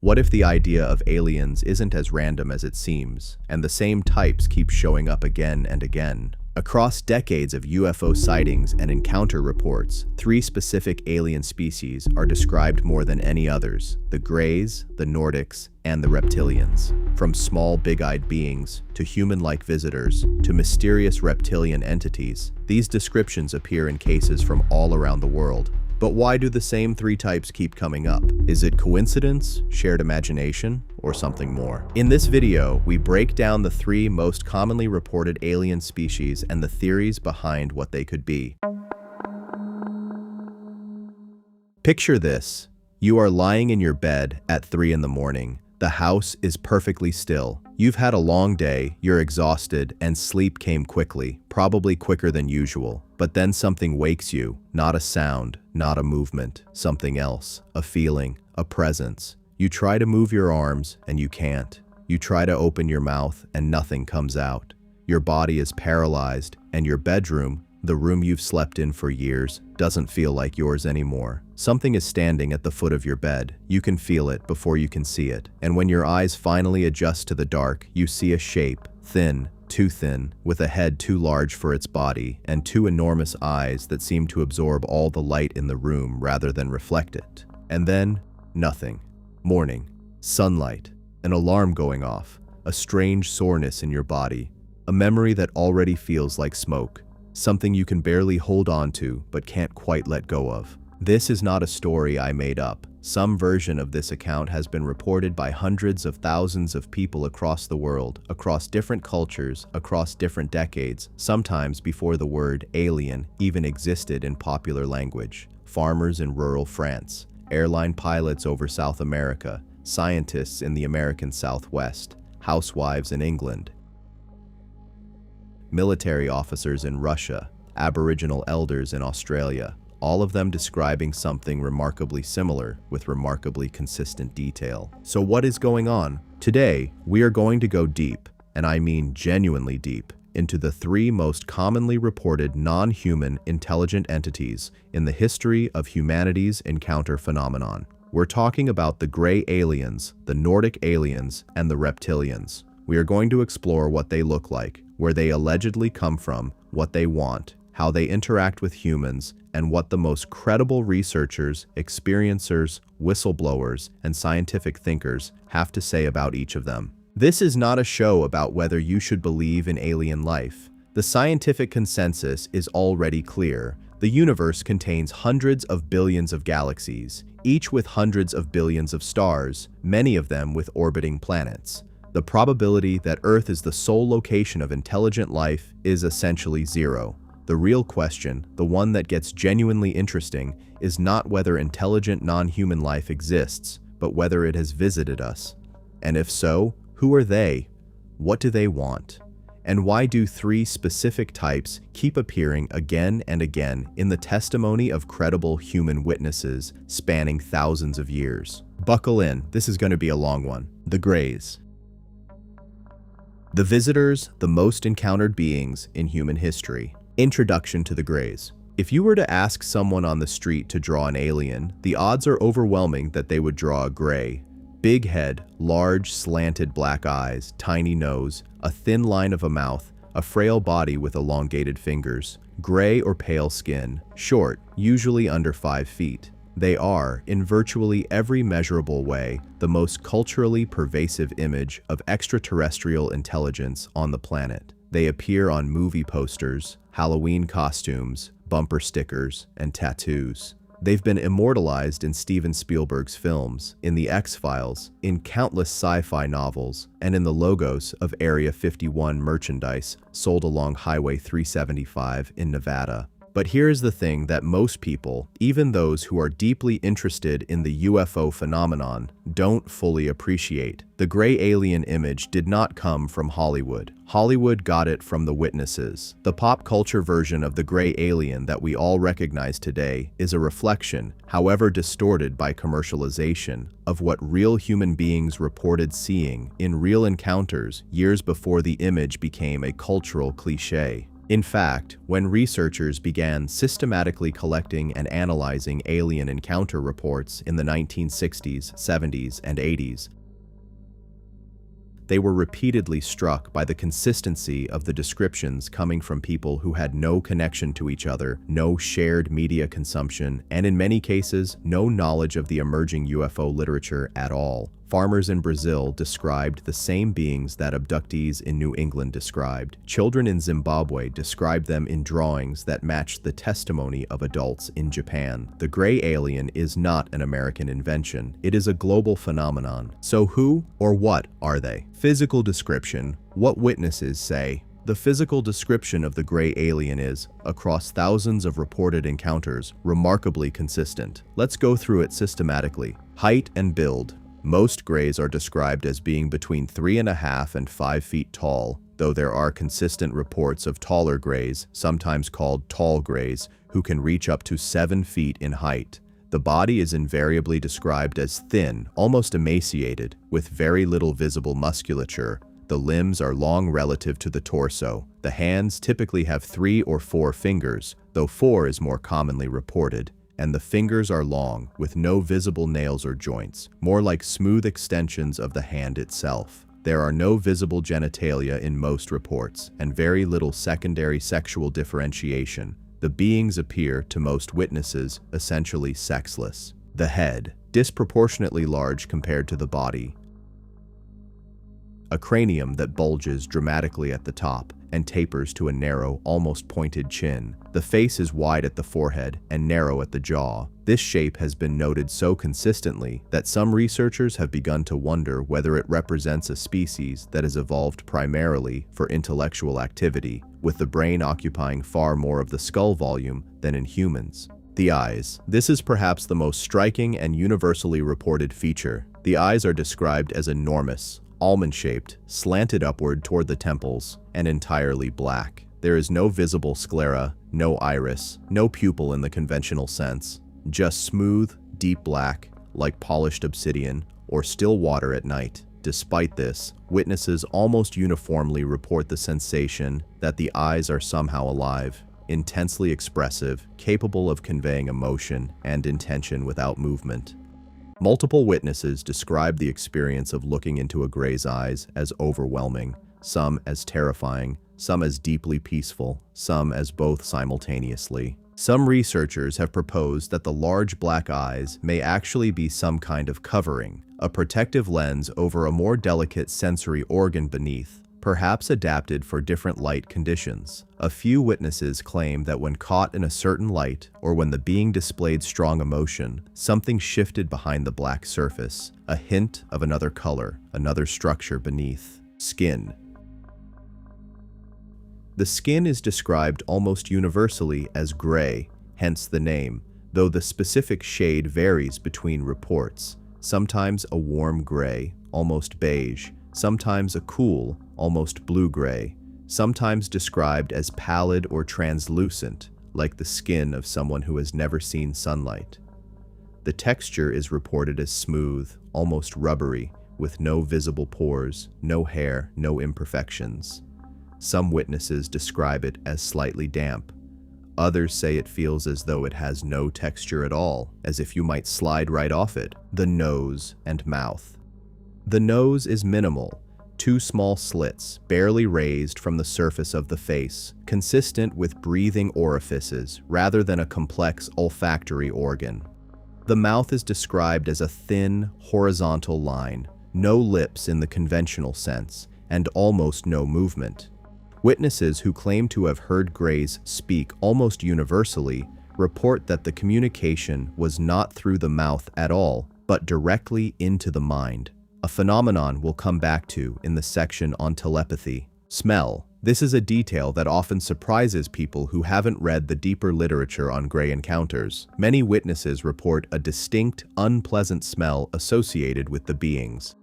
What if the idea of aliens isn't as random as it seems, and the same types keep showing up again and again? Across decades of UFO sightings and encounter reports, three specific alien species are described more than any others: the Greys, the Nordics, and the Reptilians. From small, big-eyed beings, to human-like visitors, to mysterious reptilian entities, these descriptions appear in cases from all around the world. But why do the same three types keep coming up? Is it coincidence, shared imagination, or something more? In this video, we break down the three most commonly reported alien species and the theories behind what they could be. Picture this. You are lying in your bed at 3 in the morning. The house is perfectly still. You've had a long day, you're exhausted, and sleep came quickly, probably quicker than usual. But then something wakes you, not a sound, not a movement, something else, a feeling, a presence. You try to move your arms, and you can't. You try to open your mouth, and nothing comes out. Your body is paralyzed, and your bedroom, the room you've slept in for years, doesn't feel like yours anymore. Something is standing at the foot of your bed. You can feel it before you can see it. And when your eyes finally adjust to the dark, you see a shape, thin, too thin, with a head too large for its body, and two enormous eyes that seem to absorb all the light in the room rather than reflect it. And then, nothing. Morning. Sunlight. An alarm going off. A strange soreness in your body. A memory that already feels like smoke. Something you can barely hold on to, but can't quite let go of. This is not a story I made up. Some version of this account has been reported by hundreds of thousands of people across the world, across different cultures, across different decades, sometimes before the word alien even existed in popular language. Farmers in rural France, airline pilots over South America, scientists in the American Southwest, housewives in England, military officers in Russia, Aboriginal elders in Australia, all of them describing something remarkably similar with remarkably consistent detail. So what is going on? Today, we are going to go deep, and I mean genuinely deep, into the three most commonly reported non-human intelligent entities in the history of humanity's encounter phenomenon. We're talking about the Grey aliens, the Nordic aliens, and the Reptilians. We are going to explore what they look like, where they allegedly come from, what they want, how they interact with humans, and what the most credible researchers, experiencers, whistleblowers, and scientific thinkers have to say about each of them. This is not a show about whether you should believe in alien life. The scientific consensus is already clear. The universe contains hundreds of billions of galaxies, each with hundreds of billions of stars, many of them with orbiting planets. The probability that Earth is the sole location of intelligent life is essentially zero. The real question, the one that gets genuinely interesting, is not whether intelligent non-human life exists, but whether it has visited us. And if so, who are they? What do they want? And why do three specific types keep appearing again and again in the testimony of credible human witnesses spanning thousands of years? Buckle in, this is going to be a long one. The Greys. The visitors, the most encountered beings in human history. Introduction to the Greys. If you were to ask someone on the street to draw an alien, the odds are overwhelming that they would draw a Grey. Big head, large, slanted black eyes, tiny nose, a thin line of a mouth, a frail body with elongated fingers, gray or pale skin, short, usually under 5 feet. They are, in virtually every measurable way, the most culturally pervasive image of extraterrestrial intelligence on the planet. They appear on movie posters, Halloween costumes, bumper stickers, and tattoos. They've been immortalized in Steven Spielberg's films, in The X-Files, in countless sci-fi novels, and in the logos of Area 51 merchandise sold along Highway 375 in Nevada. But here's the thing that most people, even those who are deeply interested in the UFO phenomenon, don't fully appreciate. The Grey alien image did not come from Hollywood. Hollywood got it from the witnesses. The pop culture version of the Grey alien that we all recognize today is a reflection, however distorted by commercialization, of what real human beings reported seeing in real encounters years before the image became a cultural cliché. In fact, when researchers began systematically collecting and analyzing alien encounter reports in the 1960s, 70s, and 80s, they were repeatedly struck by the consistency of the descriptions coming from people who had no connection to each other, no shared media consumption, and in many cases, no knowledge of the emerging UFO literature at all. Farmers in Brazil described the same beings that abductees in New England described. Children in Zimbabwe described them in drawings that matched the testimony of adults in Japan. The gray alien is not an American invention. It is a global phenomenon. So who or what are they? Physical description. What witnesses say? The physical description of the gray alien is, across thousands of reported encounters, remarkably consistent. Let's go through it systematically. Height and build. Most grays are described as being between 3.5 and 5 feet tall, though there are consistent reports of taller grays, sometimes called tall grays, who can reach up to 7 feet in height. The body is invariably described as thin, almost emaciated, with very little visible musculature. The limbs are long relative to the torso. The hands typically have 3 or 4 fingers, though 4 is more commonly reported. And the fingers are long, with no visible nails or joints, more like smooth extensions of the hand itself. There are no visible genitalia in most reports, and very little secondary sexual differentiation. The beings appear, to most witnesses, essentially sexless. The head, disproportionately large compared to the body. A cranium that bulges dramatically at the top and tapers to a narrow, almost pointed chin. The face is wide at the forehead and narrow at the jaw. This shape has been noted so consistently that some researchers have begun to wonder whether it represents a species that has evolved primarily for intellectual activity, with the brain occupying far more of the skull volume than in humans. The eyes. This is perhaps the most striking and universally reported feature. The eyes are described as enormous, almond-shaped, slanted upward toward the temples, and entirely black. There is no visible sclera, no iris, no pupil in the conventional sense, just smooth, deep black, like polished obsidian or still water at night. Despite this, witnesses almost uniformly report the sensation that the eyes are somehow alive, intensely expressive, capable of conveying emotion and intention without movement. Multiple witnesses describe the experience of looking into a gray's eyes as overwhelming, some as terrifying, some as deeply peaceful, some as both simultaneously. Some researchers have proposed that the large black eyes may actually be some kind of covering, a protective lens over a more delicate sensory organ beneath, perhaps adapted for different light conditions. A few witnesses claim that when caught in a certain light, or when the being displayed strong emotion, something shifted behind the black surface, a hint of another color, another structure beneath. Skin. The skin is described almost universally as gray, hence the name, though the specific shade varies between reports. Sometimes a warm gray, almost beige, sometimes a cool, almost blue-gray, sometimes described as pallid or translucent, like the skin of someone who has never seen sunlight. The texture is reported as smooth, almost rubbery, with no visible pores, no hair, no imperfections. Some witnesses describe it as slightly damp. Others say it feels as though it has no texture at all, as if you might slide right off it. The nose and mouth. The nose is minimal, 2 small slits, barely raised from the surface of the face, consistent with breathing orifices rather than a complex olfactory organ. The mouth is described as a thin, horizontal line, no lips in the conventional sense, and almost no movement. Witnesses who claim to have heard greys speak almost universally report that the communication was not through the mouth at all, but directly into the mind. A phenomenon we'll come back to in the section on telepathy. Smell. This is a detail that often surprises people who haven't read the deeper literature on gray encounters. Many witnesses report a distinct, unpleasant smell associated with the beings.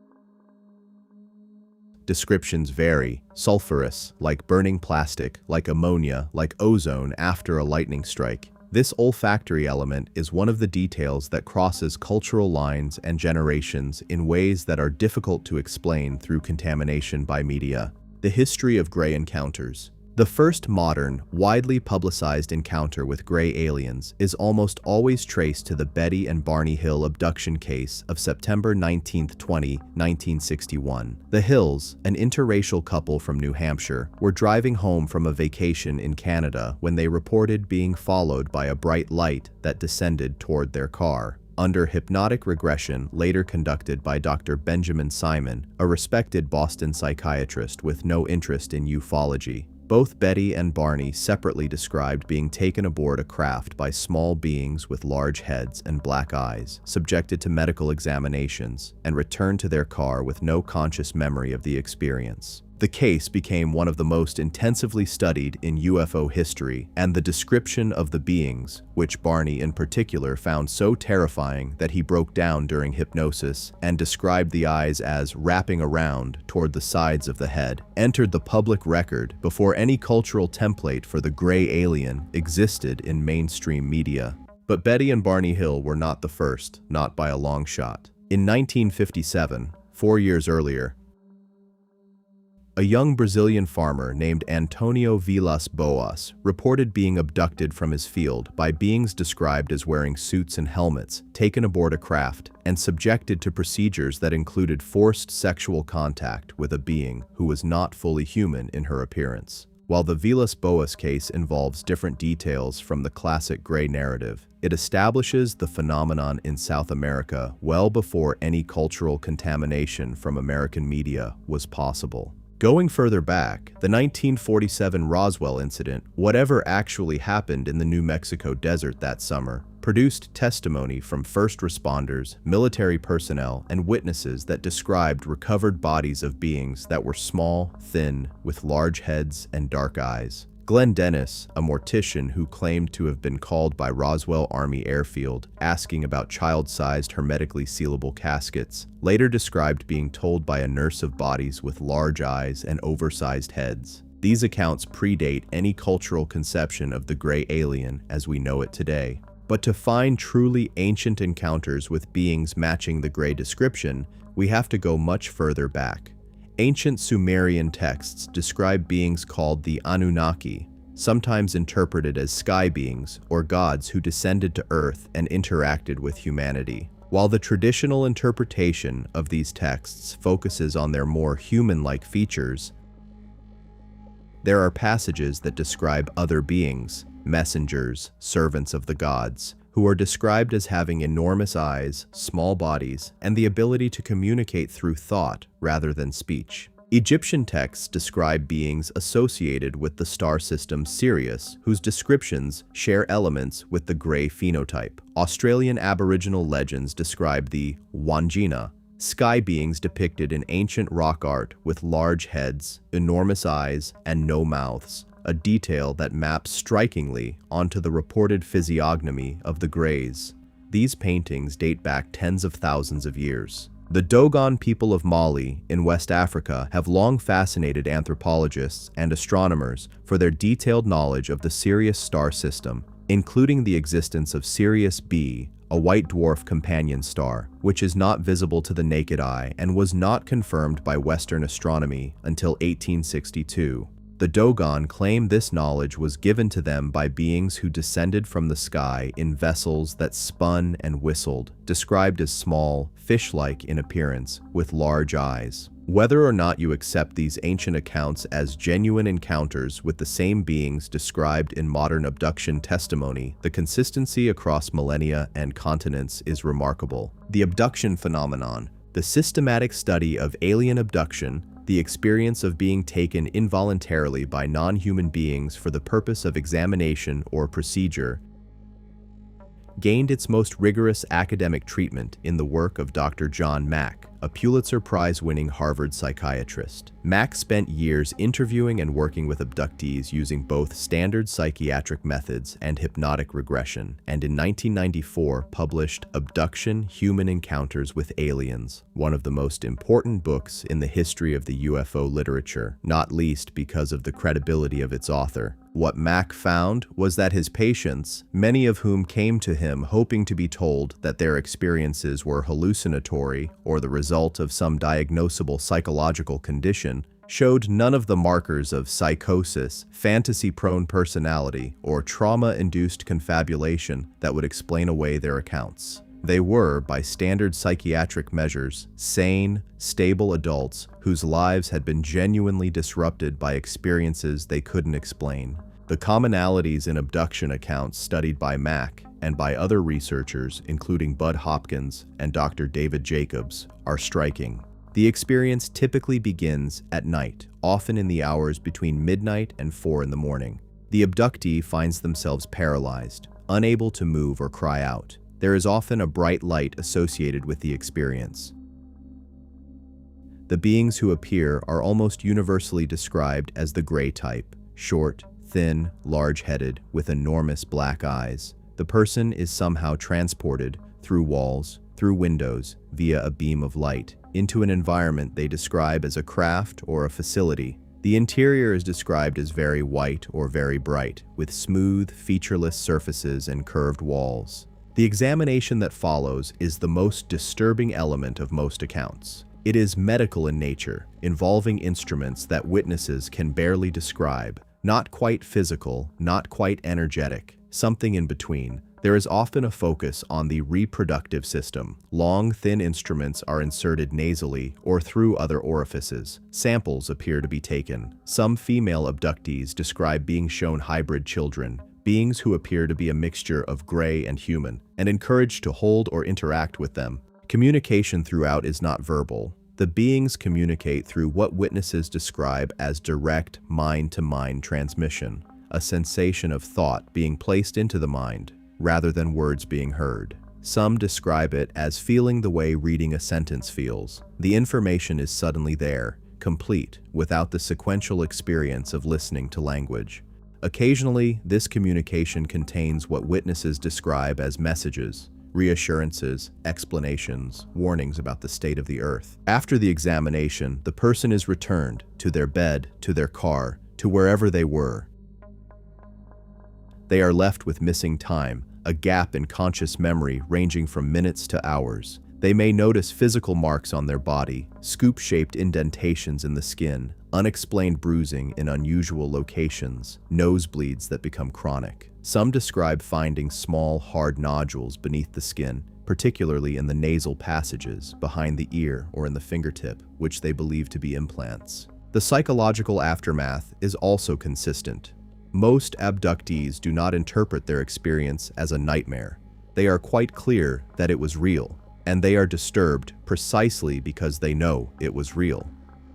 Descriptions vary. Sulfurous, like burning plastic, like ammonia, like ozone after a lightning strike. This olfactory element is one of the details that crosses cultural lines and generations in ways that are difficult to explain through contamination by media. The history of gray encounters. The first modern, widely publicized encounter with gray aliens is almost always traced to the Betty and Barney Hill abduction case of September 19, 1961. The Hills, an interracial couple from New Hampshire, were driving home from a vacation in Canada when they reported being followed by a bright light that descended toward their car. Under hypnotic regression later conducted by Dr. Benjamin Simon, a respected Boston psychiatrist with no interest in ufology, both Betty and Barney separately described being taken aboard a craft by small beings with large heads and black eyes, subjected to medical examinations, and returned to their car with no conscious memory of the experience. The case became one of the most intensively studied in UFO history, and the description of the beings, which Barney in particular found so terrifying that he broke down during hypnosis and described the eyes as wrapping around toward the sides of the head, entered the public record before any cultural template for the gray alien existed in mainstream media. But Betty and Barney Hill were not the first, not by a long shot. In 1957, 4 years earlier, a young Brazilian farmer named Antonio Vilas Boas reported being abducted from his field by beings described as wearing suits and helmets, taken aboard a craft, and subjected to procedures that included forced sexual contact with a being who was not fully human in her appearance. While the Vilas Boas case involves different details from the classic gray narrative, it establishes the phenomenon in South America well before any cultural contamination from American media was possible. Going further back, the 1947 Roswell incident, whatever actually happened in the New Mexico desert that summer, produced testimony from first responders, military personnel, and witnesses that described recovered bodies of beings that were small, thin, with large heads and dark eyes. Glenn Dennis, a mortician who claimed to have been called by Roswell Army Airfield asking about child-sized hermetically sealable caskets, later described being told by a nurse of bodies with large eyes and oversized heads. These accounts predate any cultural conception of the gray alien as we know it today. But to find truly ancient encounters with beings matching the gray description, we have to go much further back. Ancient Sumerian texts describe beings called the Anunnaki, sometimes interpreted as sky beings or gods who descended to Earth and interacted with humanity. While the traditional interpretation of these texts focuses on their more human-like features, there are passages that describe other beings, messengers, servants of the gods, who are described as having enormous eyes, small bodies, and the ability to communicate through thought rather than speech. Egyptian texts describe beings associated with the star system Sirius, whose descriptions share elements with the gray phenotype. Australian Aboriginal legends describe the Wandjina, sky beings depicted in ancient rock art with large heads, enormous eyes, and no mouths, a detail that maps strikingly onto the reported physiognomy of the Greys. These paintings date back tens of thousands of years. The Dogon people of Mali in West Africa have long fascinated anthropologists and astronomers for their detailed knowledge of the Sirius star system, including the existence of Sirius B, a white dwarf companion star, which is not visible to the naked eye and was not confirmed by Western astronomy until 1862. The Dogon claim this knowledge was given to them by beings who descended from the sky in vessels that spun and whistled, described as small, fish-like in appearance, with large eyes. Whether or not you accept these ancient accounts as genuine encounters with the same beings described in modern abduction testimony, the consistency across millennia and continents is remarkable. The abduction phenomenon, the systematic study of alien abduction, the experience of being taken involuntarily by non-human beings for the purpose of examination or procedure, gained its most rigorous academic treatment in the work of Dr. John Mack, a Pulitzer Prize-winning Harvard psychiatrist. Mack spent years interviewing and working with abductees using both standard psychiatric methods and hypnotic regression, and in 1994 published Abduction: Human Encounters with Aliens, one of the most important books in the history of the UFO literature, not least because of the credibility of its author. What Mack found was that his patients, many of whom came to him hoping to be told that their experiences were hallucinatory or the result of some diagnosable psychological condition, showed none of the markers of psychosis, fantasy-prone personality, or trauma-induced confabulation that would explain away their accounts. They were, by standard psychiatric measures, sane, stable adults whose lives had been genuinely disrupted by experiences they couldn't explain. The commonalities in abduction accounts studied by Mack and by other researchers, including Bud Hopkins and Dr. David Jacobs, are striking. The experience typically begins at night, often in the hours between midnight and 4 in the morning. The abductee finds themselves paralyzed, unable to move or cry out. There is often a bright light associated with the experience. The beings who appear are almost universally described as the gray type, short, thin, large-headed, with enormous black eyes. The person is somehow transported through walls, through windows, via a beam of light, into an environment they describe as a craft or a facility. The interior is described as very white or very bright, with smooth, featureless surfaces and curved walls. The examination that follows is the most disturbing element of most accounts. It is medical in nature, involving instruments that witnesses can barely describe, not quite physical, not quite energetic, something in between. There is often a focus on the reproductive system. Long, thin instruments are inserted nasally or through other orifices. Samples appear to be taken. Some female abductees describe being shown hybrid children, beings who appear to be a mixture of gray and human, and encouraged to hold or interact with them. Communication throughout is not verbal. The beings communicate through what witnesses describe as direct mind-to-mind transmission, a sensation of thought being placed into the mind, rather than words being heard. Some describe it as feeling the way reading a sentence feels. The information is suddenly there, complete, without the sequential experience of listening to language. Occasionally, this communication contains what witnesses describe as messages, reassurances, explanations, warnings about the state of the earth. After the examination, the person is returned to their bed, to their car, to wherever they were. They are left with missing time, a gap in conscious memory ranging from minutes to hours. They may notice physical marks on their body, scoop-shaped indentations in the skin, unexplained bruising in unusual locations, nosebleeds that become chronic. Some describe finding small, hard nodules beneath the skin, particularly in the nasal passages, behind the ear, or in the fingertip, which they believe to be implants. The psychological aftermath is also consistent. Most abductees do not interpret their experience as a nightmare. They are quite clear that it was real, and they are disturbed precisely because they know it was real.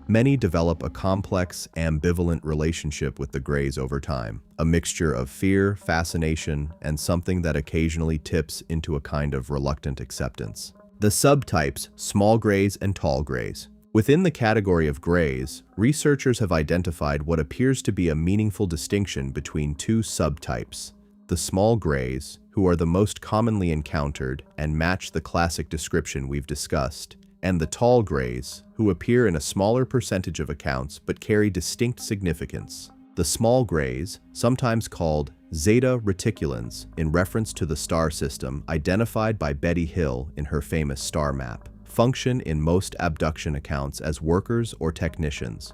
Many develop a complex, ambivalent relationship with the grays over time, a mixture of fear, fascination, and something that occasionally tips into a kind of reluctant acceptance. The subtypes, small grays and tall grays. Within the category of grays, researchers have identified what appears to be a meaningful distinction between two subtypes: the small grays, who are the most commonly encountered and match the classic description we've discussed, and the tall grays, who appear in a smaller percentage of accounts but carry distinct significance. The small grays, sometimes called Zeta Reticulans in reference to the star system identified by Betty Hill in her famous star map, function in most abduction accounts as workers or technicians.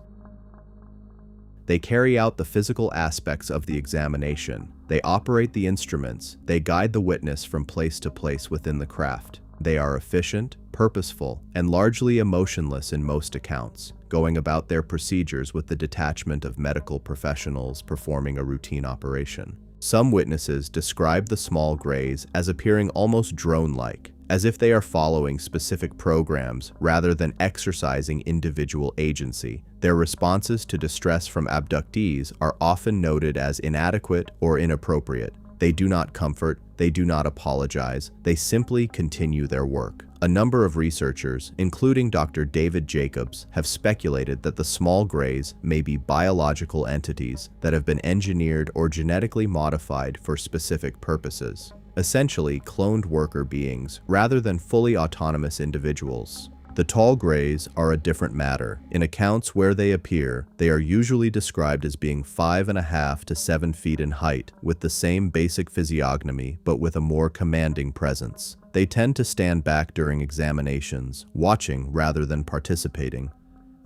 They carry out the physical aspects of the examination. They operate the instruments. They guide the witness from place to place within the craft. They are efficient, purposeful, and largely emotionless in most accounts, going about their procedures with the detachment of medical professionals performing a routine operation. Some witnesses describe the small grays as appearing almost drone-like, as if they are following specific programs rather than exercising individual agency. Their responses to distress from abductees are often noted as inadequate or inappropriate. They do not comfort, they do not apologize, they simply continue their work. A number of researchers, including Dr. David Jacobs, have speculated that the small grays may be biological entities that have been engineered or genetically modified for specific purposes. Essentially, cloned worker beings, rather than fully autonomous individuals. The tall grays are a different matter. In accounts where they appear, they are usually described as being 5.5 to 7 feet in height, with the same basic physiognomy, but with a more commanding presence. They tend to stand back during examinations, watching rather than participating.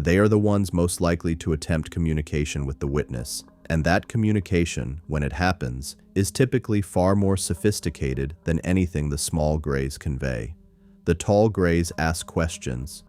They are the ones most likely to attempt communication with the witness, and that communication, when it happens, is typically far more sophisticated than anything the small grays convey. The tall grays ask questions.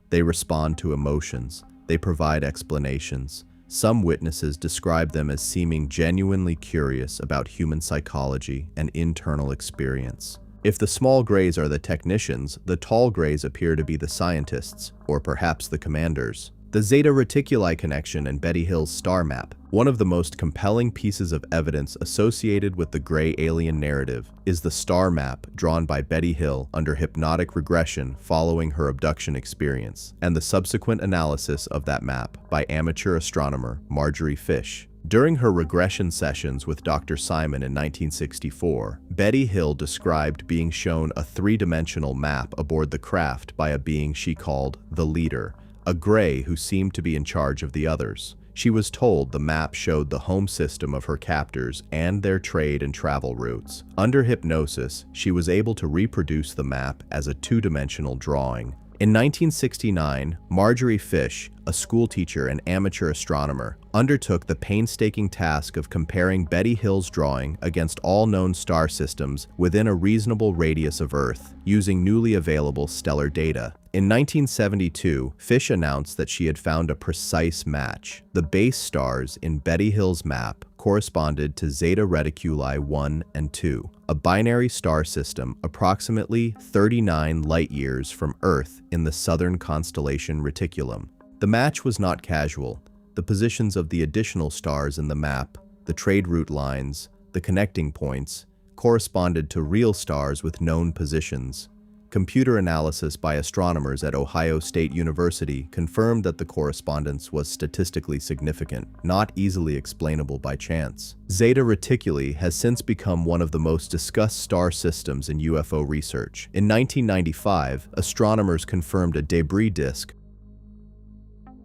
They respond to emotions. They provide explanations. Some witnesses describe them as seeming genuinely curious about human psychology and internal experience. If the small grays are the technicians, the tall grays appear to be the scientists, or perhaps the commanders. The Zeta Reticuli connection and Betty Hill's star map. One of the most compelling pieces of evidence associated with the gray alien narrative is the star map drawn by Betty Hill under hypnotic regression following her abduction experience, and the subsequent analysis of that map by amateur astronomer Marjorie Fish. During her regression sessions with Dr. Simon in 1964, Betty Hill described being shown a three-dimensional map aboard the craft by a being she called the Leader, a gray who seemed to be in charge of the others. She was told the map showed the home system of her captors and their trade and travel routes. Under hypnosis, she was able to reproduce the map as a two-dimensional drawing. In 1969, Marjorie Fish, a schoolteacher and amateur astronomer, undertook the painstaking task of comparing Betty Hill's drawing against all known star systems within a reasonable radius of Earth, using newly available stellar data. In 1972, Fish announced that she had found a precise match. The base stars in Betty Hill's map corresponded to Zeta Reticuli 1 and 2, a binary star system approximately 39 light-years from Earth in the southern constellation Reticulum. The match was not casual. The positions of the additional stars in the map, the trade route lines, the connecting points, corresponded to real stars with known positions. Computer analysis by astronomers at Ohio State University confirmed that the correspondence was statistically significant, not easily explainable by chance. Zeta Reticuli has since become one of the most discussed star systems in UFO research. In 1995, astronomers confirmed a debris disk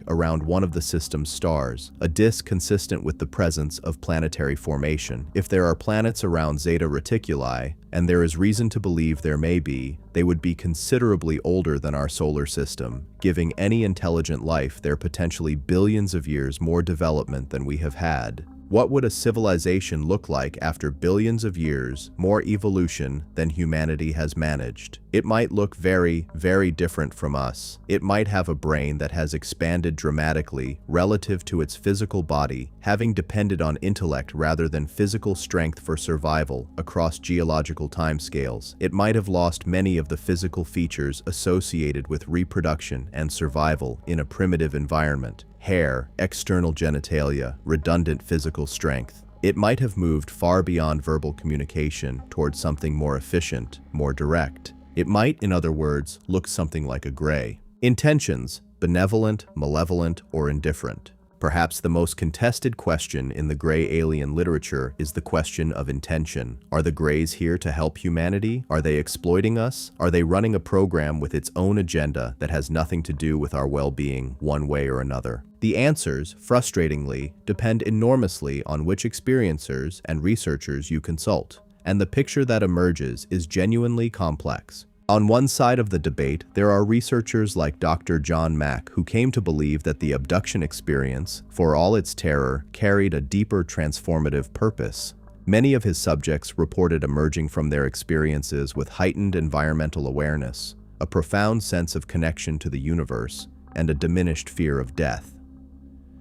around one of the system's stars, a disk consistent with the presence of planetary formation. If there are planets around Zeta Reticuli, and there is reason to believe there may be, they would be considerably older than our solar system, giving any intelligent life their potentially billions of years more development than we have had. What would a civilization look like after billions of years, more evolution than humanity has managed? It might look very, very different from us. It might have a brain that has expanded dramatically relative to its physical body, having depended on intellect rather than physical strength for survival across geological timescales. It might have lost many of the physical features associated with reproduction and survival in a primitive environment. Hair, external genitalia, redundant physical strength. It might have moved far beyond verbal communication towards something more efficient, more direct. It might, in other words, look something like a gray. Intentions: benevolent, malevolent, or indifferent. Perhaps the most contested question in the gray alien literature is the question of intention. Are the grays here to help humanity? Are they exploiting us? Are they running a program with its own agenda that has nothing to do with our well-being, one way or another? The answers, frustratingly, depend enormously on which experiencers and researchers you consult, and the picture that emerges is genuinely complex. On one side of the debate, there are researchers like Dr. John Mack who came to believe that the abduction experience, for all its terror, carried a deeper transformative purpose. Many of his subjects reported emerging from their experiences with heightened environmental awareness, a profound sense of connection to the universe, and a diminished fear of death.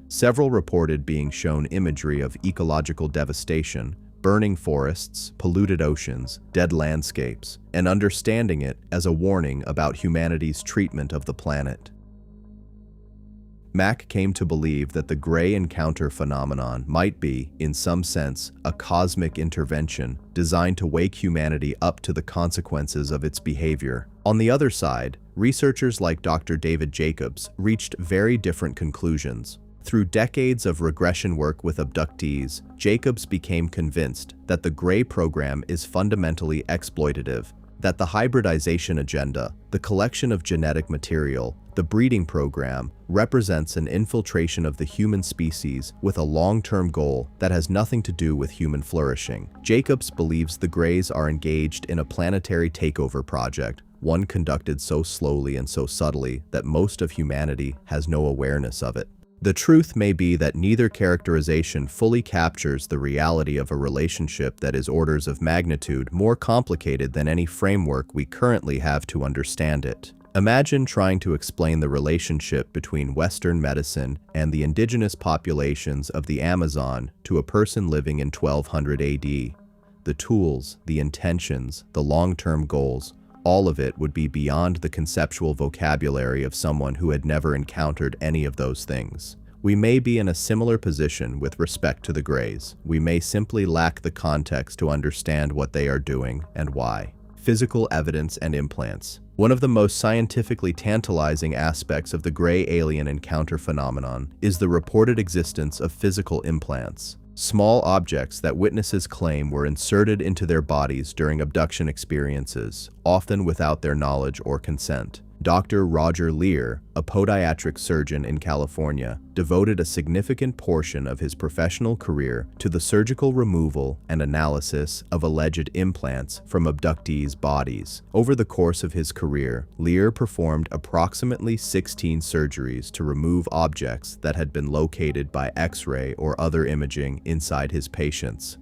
Several reported being shown imagery of ecological devastation, burning forests, polluted oceans, dead landscapes, and understanding it as a warning about humanity's treatment of the planet. Mack came to believe that the gray encounter phenomenon might be, in some sense, a cosmic intervention designed to wake humanity up to the consequences of its behavior. On the other side, researchers like Dr. David Jacobs reached very different conclusions. Through decades of regression work with abductees, Jacobs became convinced that the Gray program is fundamentally exploitative, that the hybridization agenda, the collection of genetic material, the breeding program, represents an infiltration of the human species with a long-term goal that has nothing to do with human flourishing. Jacobs believes the Greys are engaged in a planetary takeover project, one conducted so slowly and so subtly that most of humanity has no awareness of it. The truth may be that neither characterization fully captures the reality of a relationship that is orders of magnitude more complicated than any framework we currently have to understand it. Imagine trying to explain the relationship between Western medicine and the indigenous populations of the Amazon to a person living in 1200 AD. The tools, the intentions, the long-term goals, all of it would be beyond the conceptual vocabulary of someone who had never encountered any of those things. We may be in a similar position with respect to the Greys. We may simply lack the context to understand what they are doing and why. Physical evidence and implants. One of the most scientifically tantalizing aspects of the Grey alien encounter phenomenon is the reported existence of physical implants. Small objects that witnesses claim were inserted into their bodies during abduction experiences, often without their knowledge or consent. Dr. Roger Lear, a podiatric surgeon in California, devoted a significant portion of his professional career to the surgical removal and analysis of alleged implants from abductees' bodies. Over the course of his career, Lear performed approximately 16 surgeries to remove objects that had been located by X-ray or other imaging inside his patients.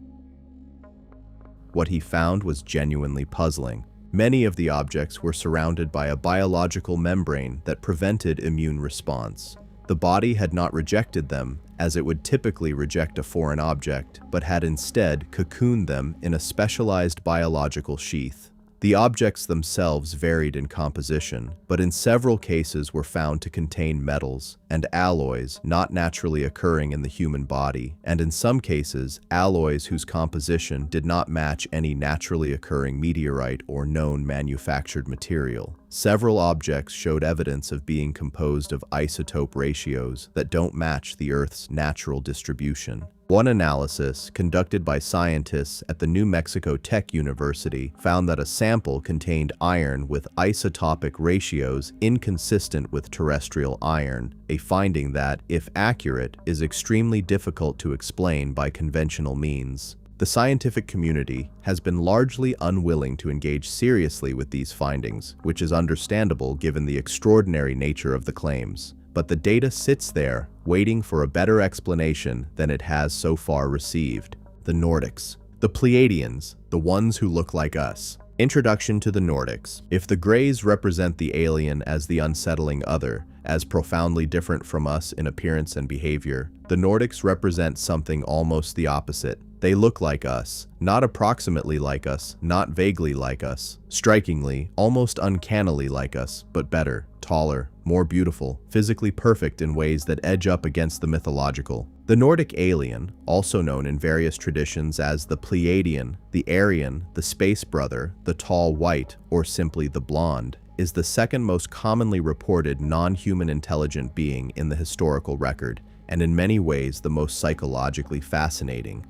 What he found was genuinely puzzling. Many of the objects were surrounded by a biological membrane that prevented immune response. The body had not rejected them, as it would typically reject a foreign object, but had instead cocooned them in a specialized biological sheath. The objects themselves varied in composition, but in several cases were found to contain metals and alloys not naturally occurring in the human body, and in some cases, alloys whose composition did not match any naturally occurring meteorite or known manufactured material. Several objects showed evidence of being composed of isotope ratios that don't match the Earth's natural distribution. One analysis, conducted by scientists at the New Mexico Tech University, found that a sample contained iron with isotopic ratios inconsistent with terrestrial iron, a finding that, if accurate, is extremely difficult to explain by conventional means. The scientific community has been largely unwilling to engage seriously with these findings, which is understandable given the extraordinary nature of the claims. But the data sits there, waiting for a better explanation than it has so far received. The Nordics. The Pleiadians, the ones who look like us. Introduction to the Nordics. If the Greys represent the alien as the unsettling other, as profoundly different from us in appearance and behavior, the Nordics represent something almost the opposite. They look like us, not approximately like us, not vaguely like us, strikingly, almost uncannily like us, but better, taller, more beautiful, physically perfect in ways that edge up against the mythological. The Nordic alien, also known in various traditions as the Pleiadian, the Aryan, the Space Brother, the Tall White, or simply the Blonde, is the second most commonly reported non-human intelligent being in the historical record, and in many ways the most psychologically fascinating.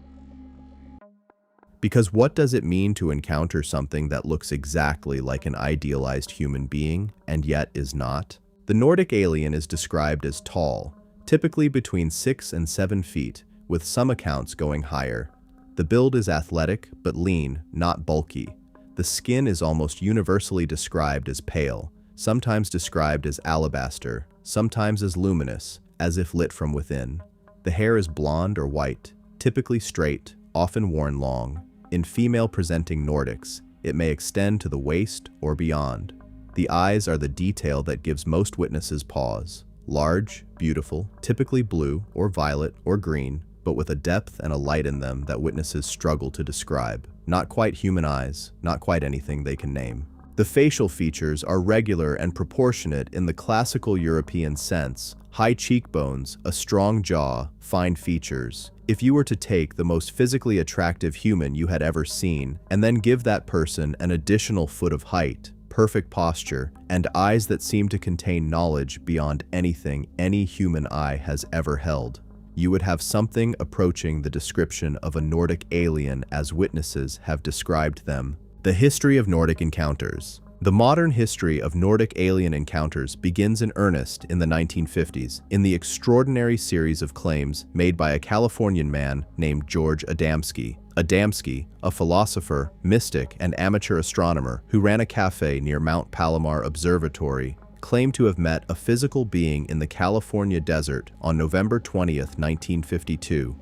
Because what does it mean to encounter something that looks exactly like an idealized human being, and yet is not? The Nordic alien is described as tall, typically between 6 and 7 feet, with some accounts going higher. The build is athletic, but lean, not bulky. The skin is almost universally described as pale, sometimes described as alabaster, sometimes as luminous, as if lit from within. The hair is blonde or white, typically straight, often worn long. In female-presenting Nordics, it may extend to the waist or beyond. The eyes are the detail that gives most witnesses pause. Large, beautiful, typically blue or violet or green, but with a depth and a light in them that witnesses struggle to describe. Not quite human eyes, not quite anything they can name. The facial features are regular and proportionate in the classical European sense. High cheekbones, a strong jaw, fine features. If you were to take the most physically attractive human you had ever seen, and then give that person an additional foot of height, perfect posture, and eyes that seem to contain knowledge beyond anything any human eye has ever held, you would have something approaching the description of a Nordic alien as witnesses have described them. The history of Nordic encounters. The modern history of Nordic alien encounters begins in earnest in the 1950s in the extraordinary series of claims made by a Californian man named George Adamski. Adamski, a philosopher, mystic, and amateur astronomer who ran a cafe near Mount Palomar Observatory, claimed to have met a physical being in the California desert on November 20th, 1952.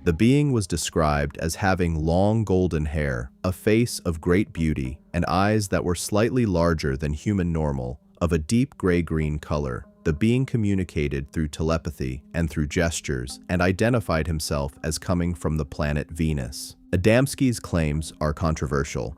The being was described as having long golden hair, a face of great beauty, and eyes that were slightly larger than human normal, of a deep gray-green color. The being communicated through telepathy and through gestures and identified himself as coming from the planet Venus. Adamski's claims are controversial.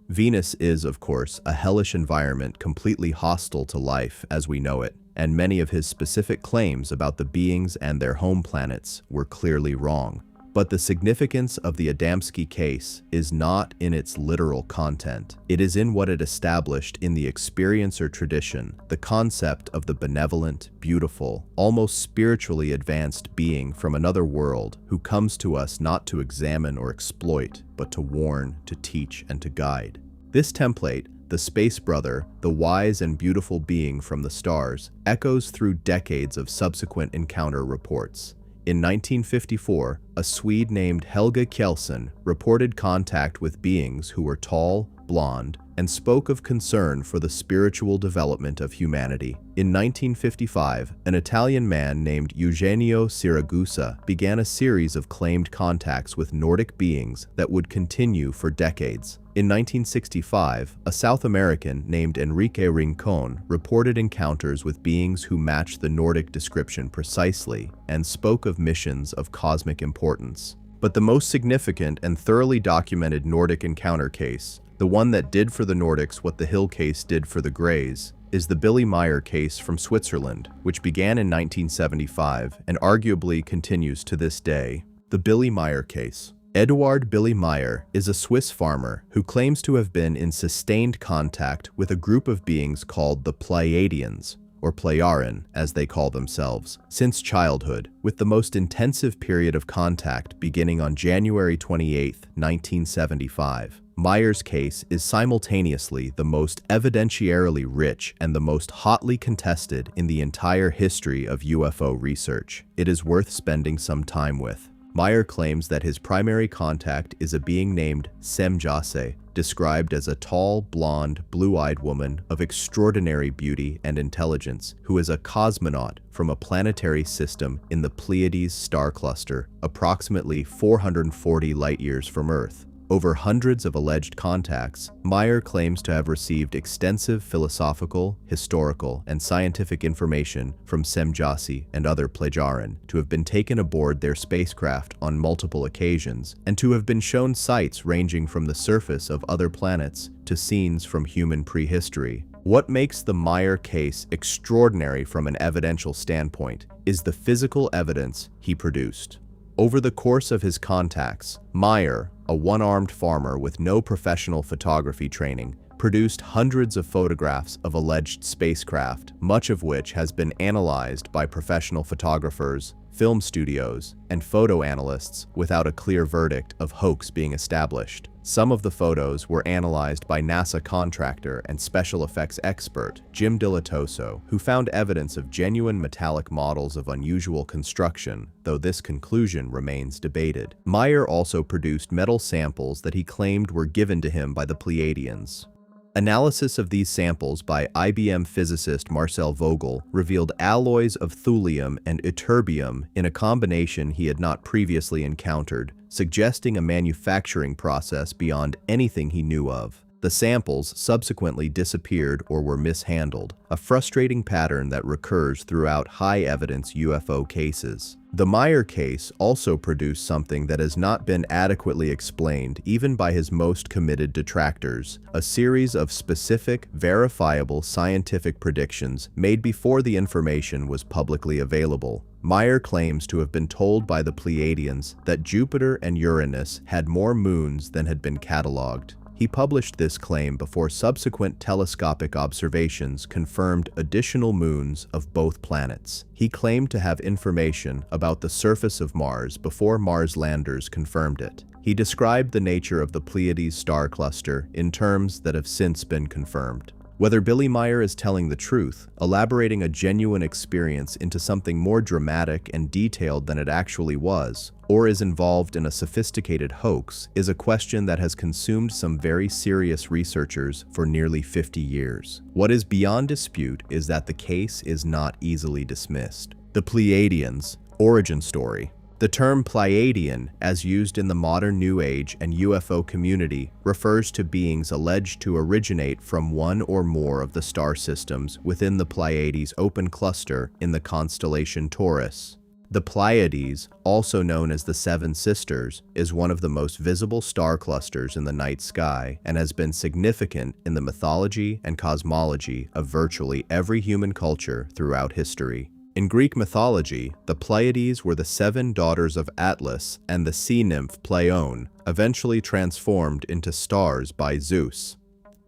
Venus is, of course, a hellish environment completely hostile to life as we know it, and many of his specific claims about the beings and their home planets were clearly wrong. But the significance of the Adamski case is not in its literal content. It is in what it established in the experiencer tradition, the concept of the benevolent, beautiful, almost spiritually advanced being from another world who comes to us not to examine or exploit, but to warn, to teach, and to guide. This template, the space brother, the wise and beautiful being from the stars, echoes through decades of subsequent encounter reports. In 1954, a Swede named Helge Kjellson reported contact with beings who were tall, blonde, and spoke of concern for the spiritual development of humanity. In 1955, an Italian man named Eugenio Siragusa began a series of claimed contacts with Nordic beings that would continue for decades. In 1965, a South American named Enrique Rincon reported encounters with beings who matched the Nordic description precisely and spoke of missions of cosmic importance. But the most significant and thoroughly documented Nordic encounter case, the one that did for the Nordics what the Hill case did for the Greys, is the Billy Meier case from Switzerland, which began in 1975 and arguably continues to this day. The Billy Meier case. Eduard Billy Meier is a Swiss farmer who claims to have been in sustained contact with a group of beings called the Pleiadians, or Plejaren, as they call themselves, since childhood, with the most intensive period of contact beginning on January 28, 1975. Meier's case is simultaneously the most evidentiarily rich and the most hotly contested in the entire history of UFO research. It is worth spending some time with. Meier claims that his primary contact is a being named Semjase, described as a tall, blonde, blue-eyed woman of extraordinary beauty and intelligence who is a cosmonaut from a planetary system in the Pleiades star cluster, approximately 440 light-years from Earth. Over hundreds of alleged contacts, Meier claims to have received extensive philosophical, historical, and scientific information from Semjase and other Plejaren, to have been taken aboard their spacecraft on multiple occasions, and to have been shown sights ranging from the surface of other planets to scenes from human prehistory. What makes the Meier case extraordinary from an evidential standpoint is the physical evidence he produced. Over the course of his contacts, Meier, a one-armed farmer with no professional photography training, produced hundreds of photographs of alleged spacecraft, much of which has been analyzed by professional photographers, film studios, and photo analysts without a clear verdict of hoax being established. Some of the photos were analyzed by NASA contractor and special effects expert Jim Dilatoso, who found evidence of genuine metallic models of unusual construction, though this conclusion remains debated. Meier also produced metal samples that he claimed were given to him by the Pleiadians. Analysis of these samples by IBM physicist Marcel Vogel revealed alloys of thulium and ytterbium in a combination he had not previously encountered, suggesting a manufacturing process beyond anything he knew of. The samples subsequently disappeared or were mishandled, a frustrating pattern that recurs throughout high-evidence UFO cases. The Meier case also produced something that has not been adequately explained even by his most committed detractors, a series of specific, verifiable scientific predictions made before the information was publicly available. Meier claims to have been told by the Pleiadians that Jupiter and Uranus had more moons than had been catalogued. He published this claim before subsequent telescopic observations confirmed additional moons of both planets. He claimed to have information about the surface of Mars before Mars landers confirmed it. He described the nature of the Pleiades star cluster in terms that have since been confirmed. Whether Billy Meyer is telling the truth, elaborating a genuine experience into something more dramatic and detailed than it actually was, or is involved in a sophisticated hoax, is a question that has consumed some very serious researchers for nearly 50 years. What is beyond dispute is that the case is not easily dismissed. The Pleiadians' origin story. The term Pleiadian, as used in the modern New Age and UFO community, refers to beings alleged to originate from one or more of the star systems within the Pleiades open cluster in the constellation Taurus. The Pleiades, also known as the Seven Sisters, is one of the most visible star clusters in the night sky and has been significant in the mythology and cosmology of virtually every human culture throughout history. In Greek mythology, the Pleiades were the 7 daughters of Atlas and the sea nymph Pleione, eventually transformed into stars by Zeus.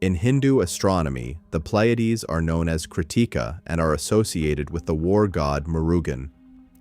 In Hindu astronomy, the Pleiades are known as Kritika and are associated with the war god Murugan.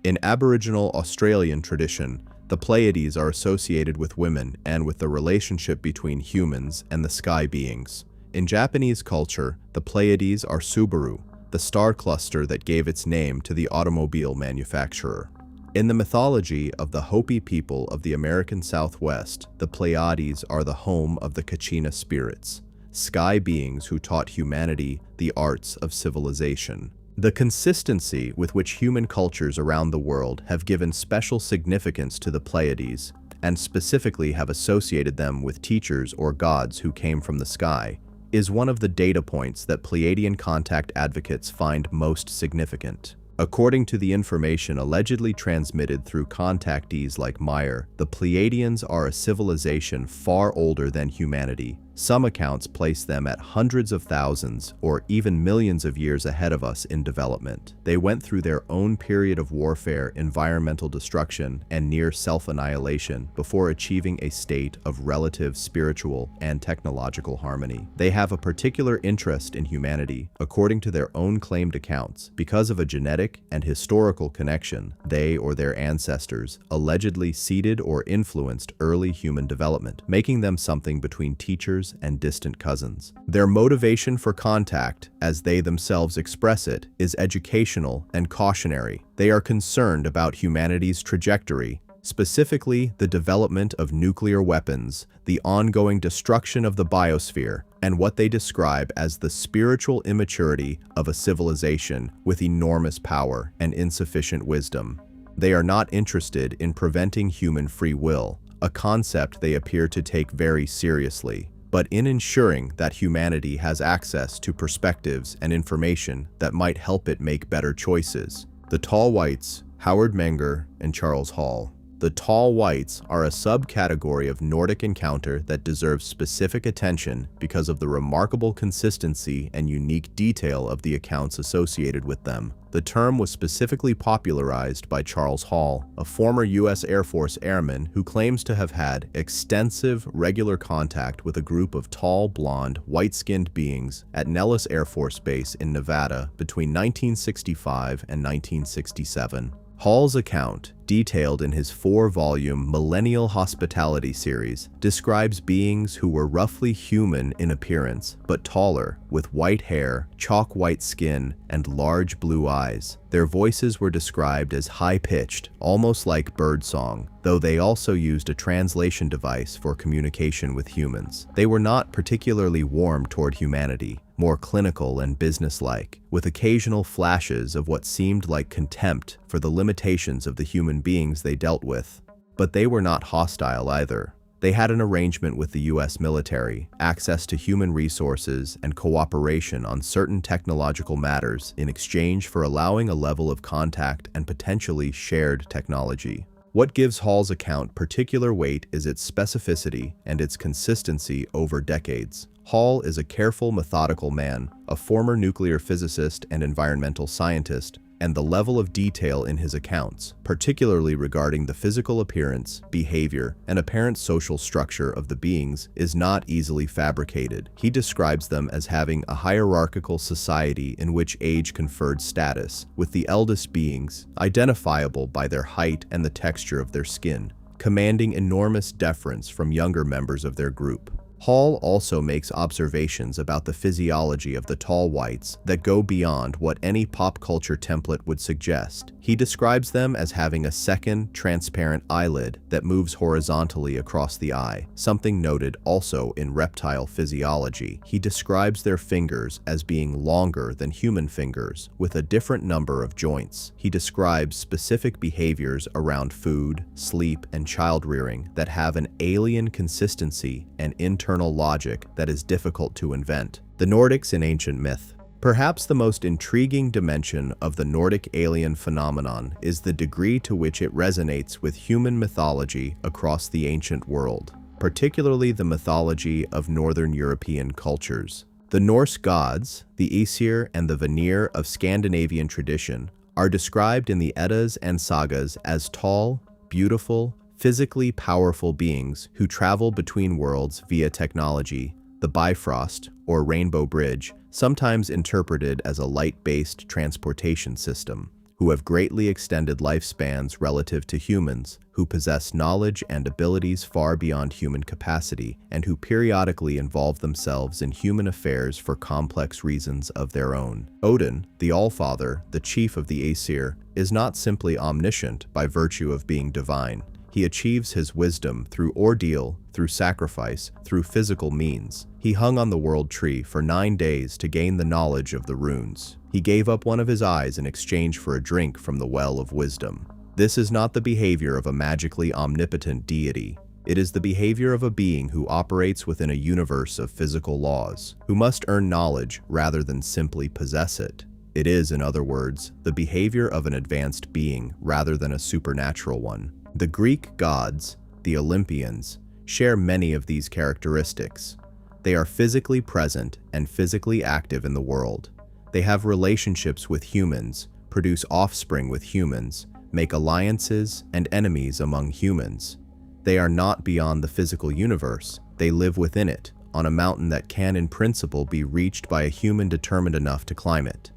In Aboriginal Australian tradition, the Pleiades are associated with women and with the relationship between humans and the sky beings. In Japanese culture, the Pleiades are Subaru, the star cluster that gave its name to the automobile manufacturer. In the mythology of the Hopi people of the American Southwest, the Pleiades are the home of the Kachina spirits, sky beings who taught humanity the arts of civilization. The consistency with which human cultures around the world have given special significance to the Pleiades, and specifically have associated them with teachers or gods who came from the sky, is one of the data points that Pleiadian contact advocates find most significant. According to the information allegedly transmitted through contactees like Meyer, the Pleiadians are a civilization far older than humanity. Some accounts place them at hundreds of thousands or even millions of years ahead of us in development. They went through their own period of warfare, environmental destruction, and near self-annihilation before achieving a state of relative spiritual and technological harmony. They have a particular interest in humanity, according to their own claimed accounts, because of a genetic and historical connection. They or their ancestors allegedly seeded or influenced early human development, making them something between teachers and distant cousins. Their motivation for contact, as they themselves express it, is educational and cautionary. They are concerned about humanity's trajectory, specifically the development of nuclear weapons, the ongoing destruction of the biosphere, and what they describe as the spiritual immaturity of a civilization with enormous power and insufficient wisdom. They are not interested in preventing human free will, a concept they appear to take very seriously, but in ensuring that humanity has access to perspectives and information that might help it make better choices. The Tall Whites, Howard Menger and Charles Hall. The Tall Whites are a subcategory of Nordic encounter that deserves specific attention because of the remarkable consistency and unique detail of the accounts associated with them. The term was specifically popularized by Charles Hall, a former U.S. Air Force airman who claims to have had extensive, regular contact with a group of tall, blonde, white-skinned beings at Nellis Air Force Base in Nevada between 1965 and 1967. Hall's account, detailed in his 4-volume Millennial Hospitality series, describes beings who were roughly human in appearance, but taller, with white hair, chalk-white skin, and large blue eyes. Their voices were described as high-pitched, almost like birdsong, though they also used a translation device for communication with humans. They were not particularly warm toward humanity, more clinical and businesslike, with occasional flashes of what seemed like contempt for the limitations of the human beings they dealt with. But they were not hostile either. They had an arrangement with the US military, access to human resources, and cooperation on certain technological matters in exchange for allowing a level of contact and potentially shared technology. What gives Hall's account particular weight is its specificity and its consistency over decades. Hall is a careful, methodical man, a former nuclear physicist and environmental scientist, and the level of detail in his accounts, particularly regarding the physical appearance, behavior, and apparent social structure of the beings, is not easily fabricated. He describes them as having a hierarchical society in which age conferred status, with the eldest beings identifiable by their height and the texture of their skin, commanding enormous deference from younger members of their group. Hall also makes observations about the physiology of the tall whites that go beyond what any pop culture template would suggest. He describes them as having a second, transparent eyelid that moves horizontally across the eye, something noted also in reptile physiology. He describes their fingers as being longer than human fingers, with a different number of joints. He describes specific behaviors around food, sleep, and child-rearing that have an alien consistency and internal logic that is difficult to invent. The Nordics in ancient myth. Perhaps the most intriguing dimension of the Nordic alien phenomenon is the degree to which it resonates with human mythology across the ancient world, particularly the mythology of Northern European cultures. The Norse gods, the Aesir and the Vanir of Scandinavian tradition, are described in the Eddas and sagas as tall, beautiful, physically powerful beings who travel between worlds via technology, the Bifrost, or Rainbow Bridge, sometimes interpreted as a light-based transportation system, who have greatly extended lifespans relative to humans, who possess knowledge and abilities far beyond human capacity, and who periodically involve themselves in human affairs for complex reasons of their own. Odin, the Allfather, the chief of the Aesir, is not simply omniscient by virtue of being divine. He achieves his wisdom through ordeal, through sacrifice, through physical means. He hung on the world tree for 9 days to gain the knowledge of the runes. He gave up one of his eyes in exchange for a drink from the well of wisdom. This is not the behavior of a magically omnipotent deity. It is the behavior of a being who operates within a universe of physical laws, who must earn knowledge rather than simply possess it. It is, in other words, the behavior of an advanced being rather than a supernatural one. The Greek gods, the Olympians, share many of these characteristics. They are physically present and physically active in the world. They have relationships with humans, produce offspring with humans, make alliances and enemies among humans. They are not beyond the physical universe. They live within it, on a mountain that can in principle be reached by a human determined enough to climb it.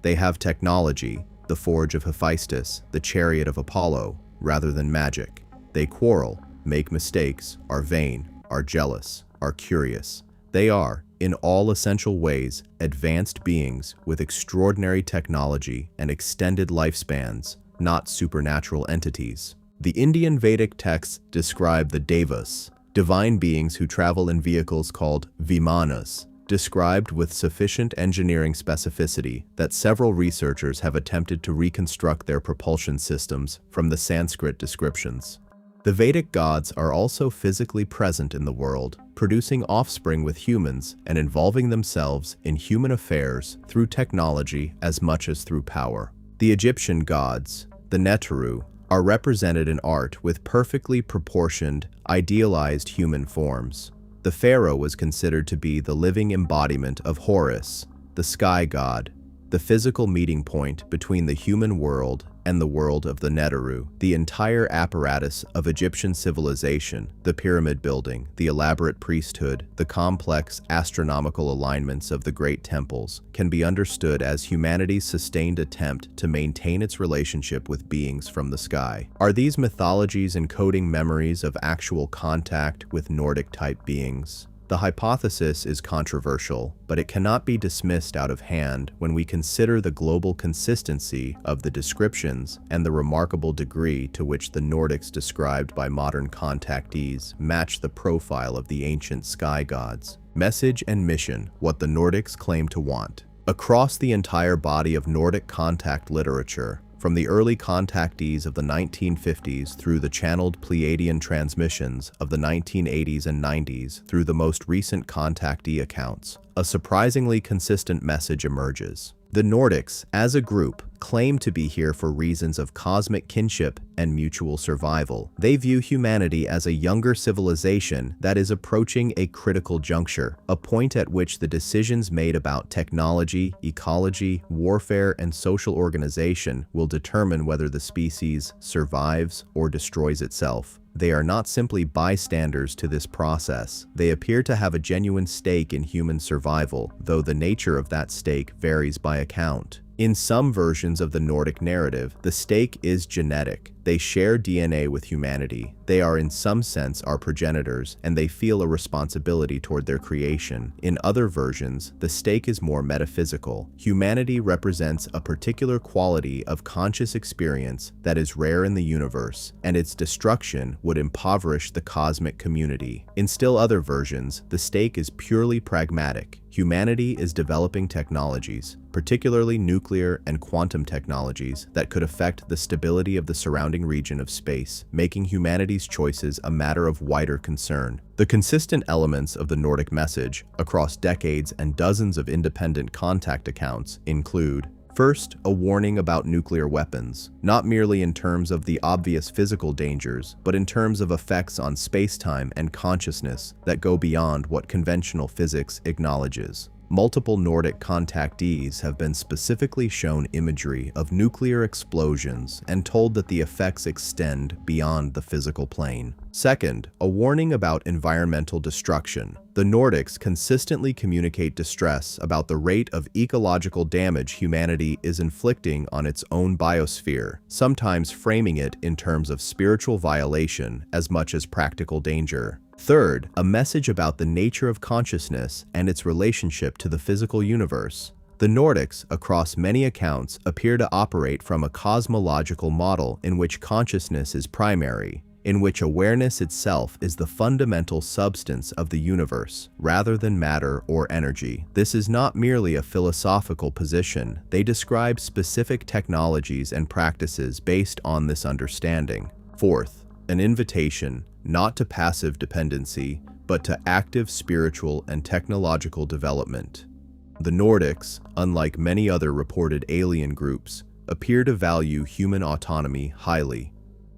They have technology, the forge of Hephaestus, the chariot of Apollo, rather than magic. They quarrel, make mistakes, are vain, are jealous, are curious. They are, in all essential ways, advanced beings with extraordinary technology and extended lifespans, not supernatural entities. The Indian Vedic texts describe the Devas, divine beings who travel in vehicles called vimanas, described with sufficient engineering specificity that several researchers have attempted to reconstruct their propulsion systems from the Sanskrit descriptions. The Vedic gods are also physically present in the world, producing offspring with humans and involving themselves in human affairs through technology as much as through power. The Egyptian gods, the Neteru, are represented in art with perfectly proportioned, idealized human forms. The pharaoh was considered to be the living embodiment of Horus, the sky god, the physical meeting point between the human world and the world of the Neteru. The entire apparatus of Egyptian civilization, the pyramid building, the elaborate priesthood, the complex astronomical alignments of the great temples, can be understood as humanity's sustained attempt to maintain its relationship with beings from the sky. Are these mythologies encoding memories of actual contact with Nordic-type beings? The hypothesis is controversial, but it cannot be dismissed out of hand when we consider the global consistency of the descriptions and the remarkable degree to which the Nordics described by modern contactees match the profile of the ancient sky gods. Message and mission: what the Nordics claim to want. Across the entire body of Nordic contact literature, from the early contactees of the 1950s through the channeled Pleiadian transmissions of the 1980s and 90s through the most recent contactee accounts, a surprisingly consistent message emerges. The Nordics, as a group, claim to be here for reasons of cosmic kinship and mutual survival. They view humanity as a younger civilization that is approaching a critical juncture, a point at which the decisions made about technology, ecology, warfare, and social organization will determine whether the species survives or destroys itself. They are not simply bystanders to this process. They appear to have a genuine stake in human survival, though the nature of that stake varies by account. In some versions of the Nordic narrative, the stake is genetic. They share DNA with humanity. They are in some sense our progenitors, and they feel a responsibility toward their creation. In other versions, the stake is more metaphysical. Humanity represents a particular quality of conscious experience that is rare in the universe, and its destruction would impoverish the cosmic community. In still other versions, the stake is purely pragmatic. Humanity is developing technologies, particularly nuclear and quantum technologies, that could affect the stability of the surrounding region of space, making humanity's choices a matter of wider concern. The consistent elements of the Nordic message across decades and dozens of independent contact accounts include: first, a warning about nuclear weapons, not merely in terms of the obvious physical dangers, but in terms of effects on space-time and consciousness that go beyond what conventional physics acknowledges. Multiple Nordic contactees have been specifically shown imagery of nuclear explosions and told that the effects extend beyond the physical plane. Second, a warning about environmental destruction. The Nordics consistently communicate distress about the rate of ecological damage humanity is inflicting on its own biosphere, sometimes framing it in terms of spiritual violation as much as practical danger. Third, a message about the nature of consciousness and its relationship to the physical universe. The Nordics, across many accounts, appear to operate from a cosmological model in which consciousness is primary, in which awareness itself is the fundamental substance of the universe, rather than matter or energy. This is not merely a philosophical position. They describe specific technologies and practices based on this understanding. Fourth, an invitation not to passive dependency, but to active spiritual and technological development. The Nordics, unlike many other reported alien groups, appear to value human autonomy highly.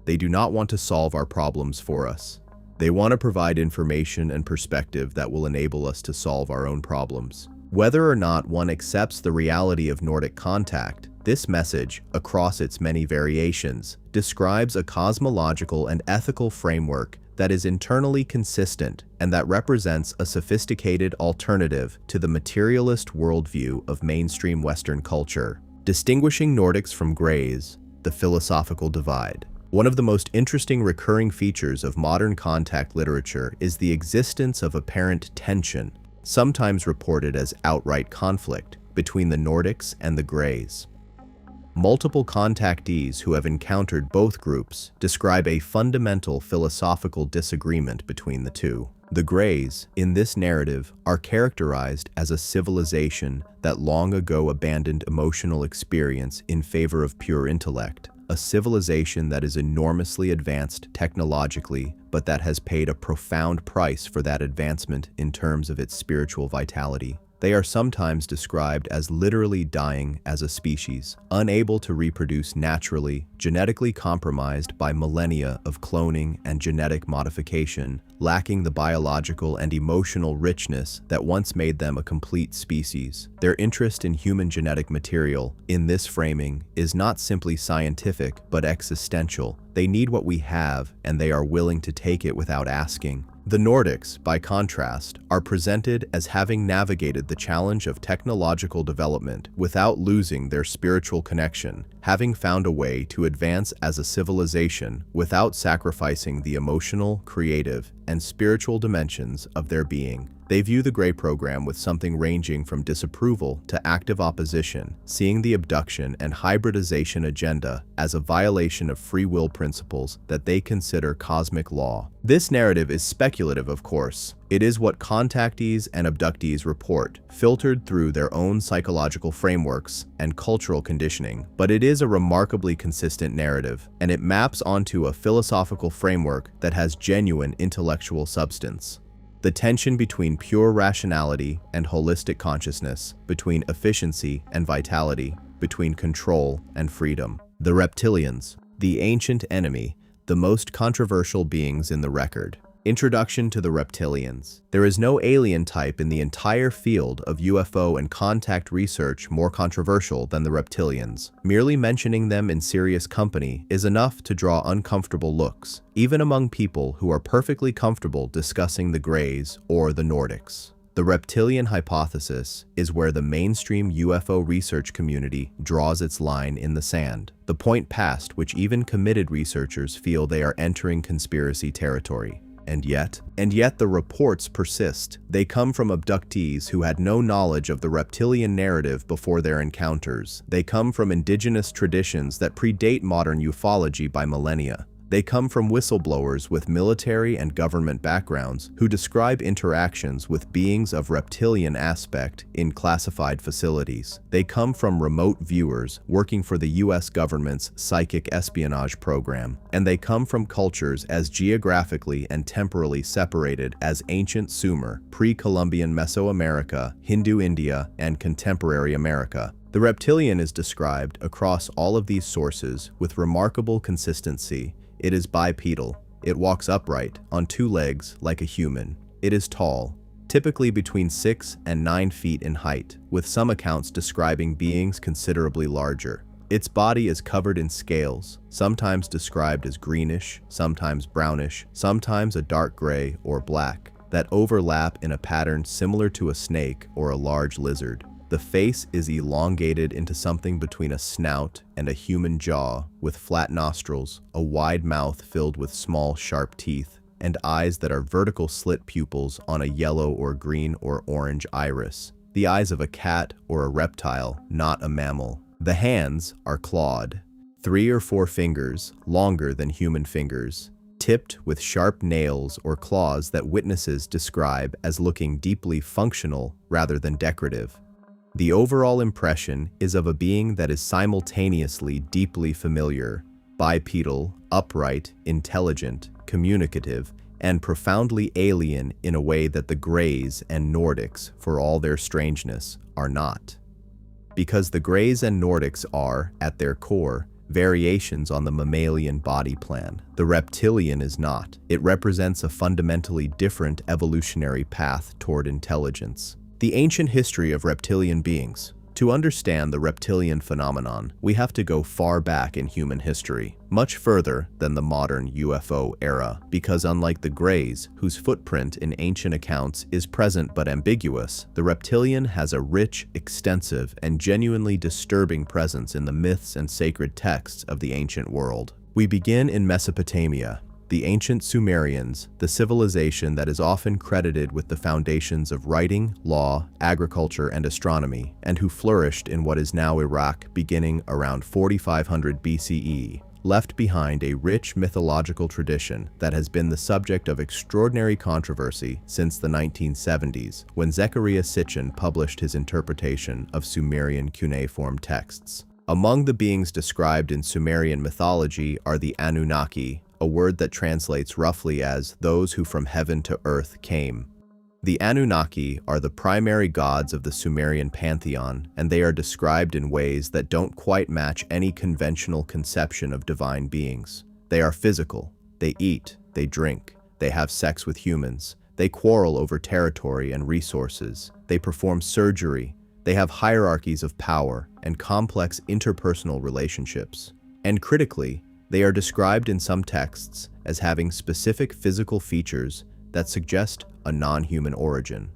They do not want to solve our problems for us. They want to provide information and perspective that will enable us to solve our own problems. Whether or not one accepts the reality of Nordic contact, this message, across its many variations, describes a cosmological and ethical framework that is internally consistent and that represents a sophisticated alternative to the materialist worldview of mainstream Western culture. Distinguishing Nordics from Greys, the philosophical divide. One of the most interesting recurring features of modern contact literature is the existence of apparent tension, sometimes reported as outright conflict, between the Nordics and the Greys. Multiple contactees who have encountered both groups describe a fundamental philosophical disagreement between the two. The Greys, in this narrative, are characterized as a civilization that long ago abandoned emotional experience in favor of pure intellect, a civilization that is enormously advanced technologically, but that has paid a profound price for that advancement in terms of its spiritual vitality. They are sometimes described as literally dying as a species, unable to reproduce naturally, genetically compromised by millennia of cloning and genetic modification, lacking the biological and emotional richness that once made them a complete species. Their interest in human genetic material, in this framing, is not simply scientific but existential. They need what we have, and they are willing to take it without asking. The Nordics, by contrast, are presented as having navigated the challenge of technological development without losing their spiritual connection, having found a way to advance as a civilization without sacrificing the emotional, creative, and spiritual dimensions of their being. They view the Grey program with something ranging from disapproval to active opposition, seeing the abduction and hybridization agenda as a violation of free will principles that they consider cosmic law. This narrative is speculative, of course. It is what contactees and abductees report, filtered through their own psychological frameworks and cultural conditioning. But it is a remarkably consistent narrative, and it maps onto a philosophical framework that has genuine intellectual substance. The tension between pure rationality and holistic consciousness, between efficiency and vitality, between control and freedom. The Reptilians, the ancient enemy, the most controversial beings in the record. Introduction to the Reptilians. There is no alien type in the entire field of UFO and contact research more controversial than the Reptilians. Merely mentioning them in serious company is enough to draw uncomfortable looks, even among people who are perfectly comfortable discussing the Greys or the Nordics. The reptilian hypothesis is where the mainstream UFO research community draws its line in the sand, the point past which even committed researchers feel they are entering conspiracy territory. And yet the reports persist. They come from abductees who had no knowledge of the reptilian narrative before their encounters. They come from indigenous traditions that predate modern ufology by millennia. They come from whistleblowers with military and government backgrounds who describe interactions with beings of reptilian aspect in classified facilities. They come from remote viewers working for the US government's psychic espionage program. And they come from cultures as geographically and temporally separated as ancient Sumer, pre-Columbian Mesoamerica, Hindu India, and contemporary America. The reptilian is described across all of these sources with remarkable consistency. It is bipedal. It walks upright, on two legs, like a human. It is tall, typically between 6 and 9 feet in height, with some accounts describing beings considerably larger. Its body is covered in scales, sometimes described as greenish, sometimes brownish, sometimes a dark gray or black, that overlap in a pattern similar to a snake or a large lizard. The face is elongated into something between a snout and a human jaw, with flat nostrils, a wide mouth filled with small, sharp teeth, and eyes that are vertical slit pupils on a yellow or green or orange iris. The eyes of a cat or a reptile, not a mammal. The hands are clawed, 3 or 4 fingers, longer than human fingers, tipped with sharp nails or claws that witnesses describe as looking deeply functional rather than decorative. The overall impression is of a being that is simultaneously deeply familiar, bipedal, upright, intelligent, communicative, and profoundly alien in a way that the Greys and Nordics, for all their strangeness, are not. Because the Greys and Nordics are, at their core, variations on the mammalian body plan. The reptilian is not. It represents a fundamentally different evolutionary path toward intelligence. The ancient history of reptilian beings. To understand the reptilian phenomenon, we have to go far back in human history, much further than the modern UFO era, because unlike the Greys, whose footprint in ancient accounts is present but ambiguous, the reptilian has a rich, extensive, and genuinely disturbing presence in the myths and sacred texts of the ancient world. We begin in Mesopotamia. The ancient Sumerians, the civilization that is often credited with the foundations of writing, law, agriculture, and astronomy, and who flourished in what is now Iraq beginning around 4500 BCE, left behind a rich mythological tradition that has been the subject of extraordinary controversy since the 1970s, when Zecharia Sitchin published his interpretation of Sumerian cuneiform texts. Among the beings described in Sumerian mythology are the Anunnaki, a word that translates roughly as those who from heaven to earth came. The Anunnaki are the primary gods of the Sumerian pantheon, and they are described in ways that don't quite match any conventional conception of divine beings. They are physical. They eat, they drink, they have sex with humans, they quarrel over territory and resources, they perform surgery, they have hierarchies of power and complex interpersonal relationships. And critically, they are described in some texts as having specific physical features that suggest a non-human origin.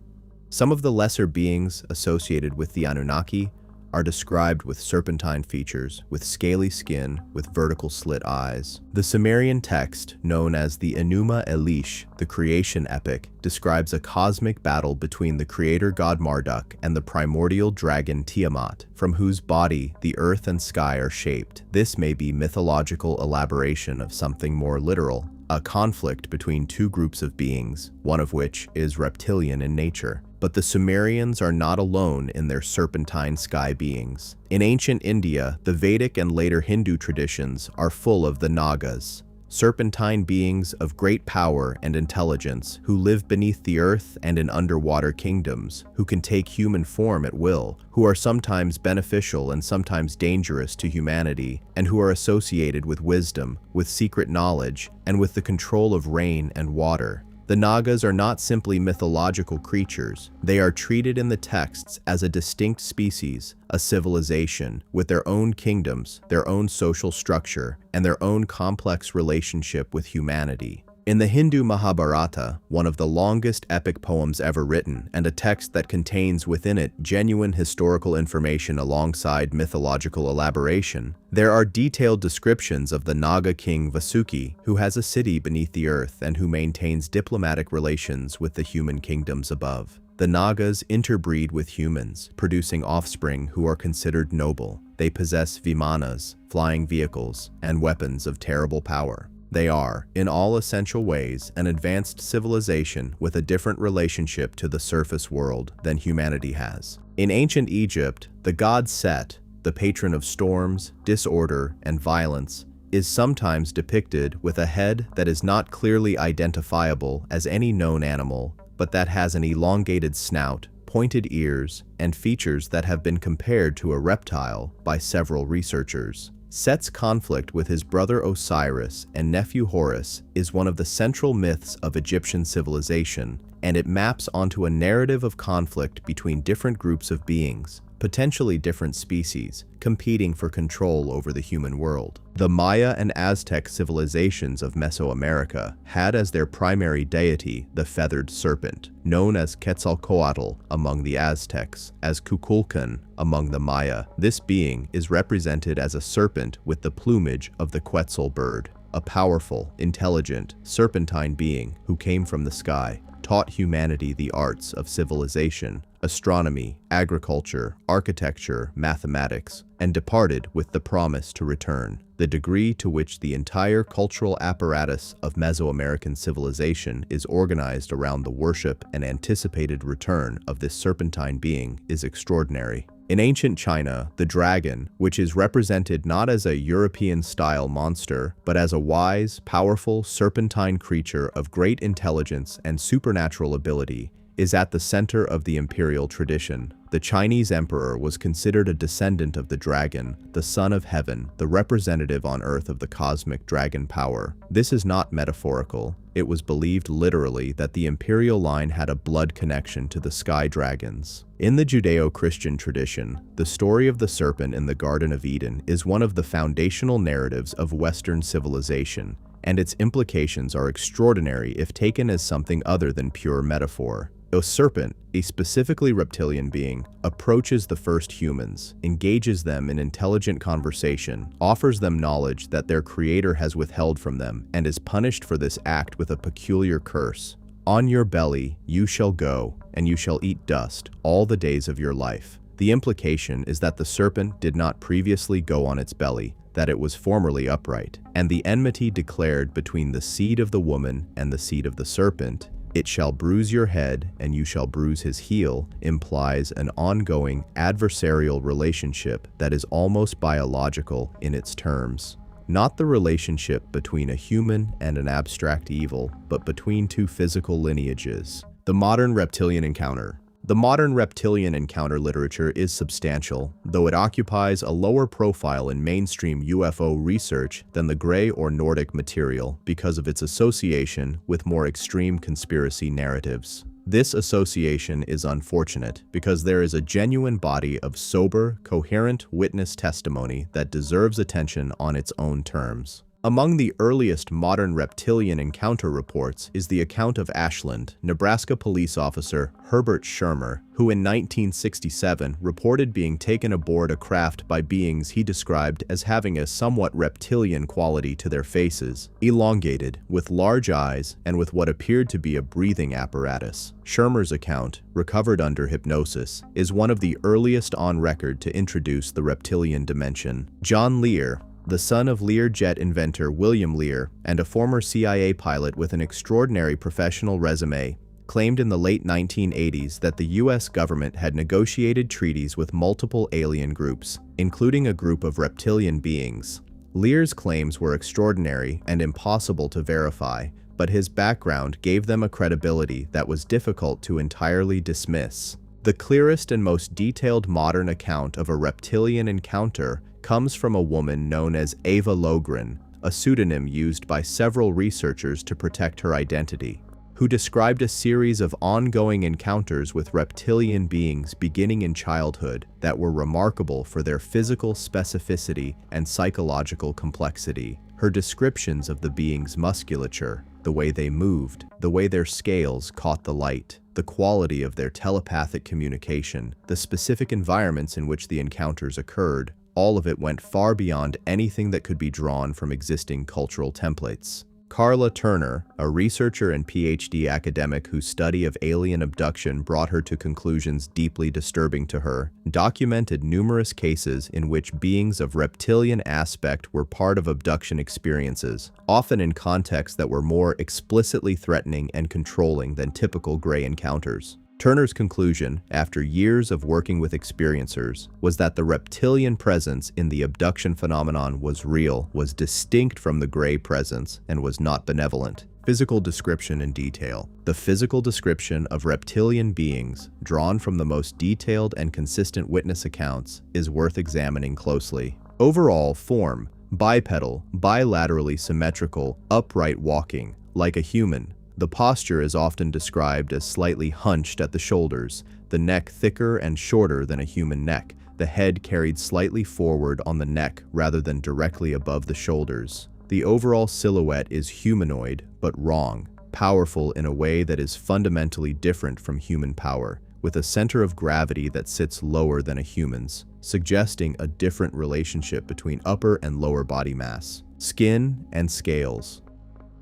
Some of the lesser beings associated with the Anunnaki are described with serpentine features, with scaly skin, with vertical slit eyes. The Sumerian text, known as the Enuma Elish, the creation epic, describes a cosmic battle between the creator god Marduk and the primordial dragon Tiamat, from whose body the earth and sky are shaped. This may be mythological elaboration of something more literal, a conflict between two groups of beings, one of which is reptilian in nature. But the Sumerians are not alone in their serpentine sky beings. In ancient India, the Vedic and later Hindu traditions are full of the Nagas, serpentine beings of great power and intelligence who live beneath the earth and in underwater kingdoms, who can take human form at will, who are sometimes beneficial and sometimes dangerous to humanity, and who are associated with wisdom, with secret knowledge, and with the control of rain and water. The Nagas are not simply mythological creatures. They are treated in the texts as a distinct species, a civilization, with their own kingdoms, their own social structure, and their own complex relationship with humanity. In the Hindu Mahabharata, one of the longest epic poems ever written, and a text that contains within it genuine historical information alongside mythological elaboration, there are detailed descriptions of the Naga king Vasuki, who has a city beneath the earth and who maintains diplomatic relations with the human kingdoms above. The Nagas interbreed with humans, producing offspring who are considered noble. They possess vimanas, flying vehicles, and weapons of terrible power. They are, in all essential ways, an advanced civilization with a different relationship to the surface world than humanity has. In ancient Egypt, the god Set, the patron of storms, disorder, and violence, is sometimes depicted with a head that is not clearly identifiable as any known animal, but that has an elongated snout, pointed ears, and features that have been compared to a reptile by several researchers. Set's conflict with his brother Osiris and nephew Horus is one of the central myths of Egyptian civilization, and it maps onto a narrative of conflict between different groups of beings, potentially different species, competing for control over the human world. The Maya and Aztec civilizations of Mesoamerica had as their primary deity the feathered serpent, known as Quetzalcoatl among the Aztecs, as Kukulkan among the Maya. This being is represented as a serpent with the plumage of the quetzal bird, a powerful, intelligent, serpentine being who came from the sky, taught humanity the arts of civilization, astronomy, agriculture, architecture, mathematics, and departed with the promise to return. The degree to which the entire cultural apparatus of Mesoamerican civilization is organized around the worship and anticipated return of this serpentine being is extraordinary. In ancient China, the dragon, which is represented not as a European-style monster, but as a wise, powerful, serpentine creature of great intelligence and supernatural ability, is at the center of the imperial tradition. The Chinese emperor was considered a descendant of the dragon, the son of heaven, the representative on earth of the cosmic dragon power. This is not metaphorical. It was believed literally that the imperial line had a blood connection to the sky dragons. In the Judeo-Christian tradition, the story of the serpent in the Garden of Eden is one of the foundational narratives of Western civilization, and its implications are extraordinary if taken as something other than pure metaphor. A serpent, a specifically reptilian being, approaches the first humans, engages them in intelligent conversation, offers them knowledge that their creator has withheld from them, and is punished for this act with a peculiar curse. On your belly you shall go, and you shall eat dust all the days of your life. The implication is that the serpent did not previously go on its belly, that it was formerly upright, and the enmity declared between the seed of the woman and the seed of the serpent, "It shall bruise your head, and you shall bruise his heel," implies an ongoing adversarial relationship that is almost biological in its terms. Not the relationship between a human and an abstract evil, but between two physical lineages. The modern reptilian encounter. The modern reptilian encounter literature is substantial, though it occupies a lower profile in mainstream UFO research than the gray or Nordic material because of its association with more extreme conspiracy narratives. This association is unfortunate because there is a genuine body of sober, coherent witness testimony that deserves attention on its own terms. Among the earliest modern reptilian encounter reports is the account of Ashland, Nebraska police officer Herbert Schirmer, who in 1967 reported being taken aboard a craft by beings he described as having a somewhat reptilian quality to their faces, elongated, with large eyes, and with what appeared to be a breathing apparatus. Schirmer's account, recovered under hypnosis, is one of the earliest on record to introduce the reptilian dimension. John Lear, the son of Learjet inventor William Lear and a former CIA pilot with an extraordinary professional resume, claimed in the late 1980s that the US government had negotiated treaties with multiple alien groups, including a group of reptilian beings. Lear's claims were extraordinary and impossible to verify, but his background gave them a credibility that was difficult to entirely dismiss. The clearest and most detailed modern account of a reptilian encounter comes from a woman known as Ava Logren, a pseudonym used by several researchers to protect her identity, who described a series of ongoing encounters with reptilian beings beginning in childhood that were remarkable for their physical specificity and psychological complexity. Her descriptions of the being's musculature, the way they moved, the way their scales caught the light, the quality of their telepathic communication, the specific environments in which the encounters occurred, all of it went far beyond anything that could be drawn from existing cultural templates. Carla Turner, a researcher and PhD academic whose study of alien abduction brought her to conclusions deeply disturbing to her, documented numerous cases in which beings of reptilian aspect were part of abduction experiences, often in contexts that were more explicitly threatening and controlling than typical gray encounters. Turner's conclusion, after years of working with experiencers, was that the reptilian presence in the abduction phenomenon was real, was distinct from the gray presence, and was not benevolent. Physical description in detail. The physical description of reptilian beings, drawn from the most detailed and consistent witness accounts, is worth examining closely. Overall form: bipedal, bilaterally symmetrical, upright walking, like a human. The posture is often described as slightly hunched at the shoulders, the neck thicker and shorter than a human neck, the head carried slightly forward on the neck rather than directly above the shoulders. The overall silhouette is humanoid, but wrong, powerful in a way that is fundamentally different from human power, with a center of gravity that sits lower than a human's, suggesting a different relationship between upper and lower body mass. Skin and scales.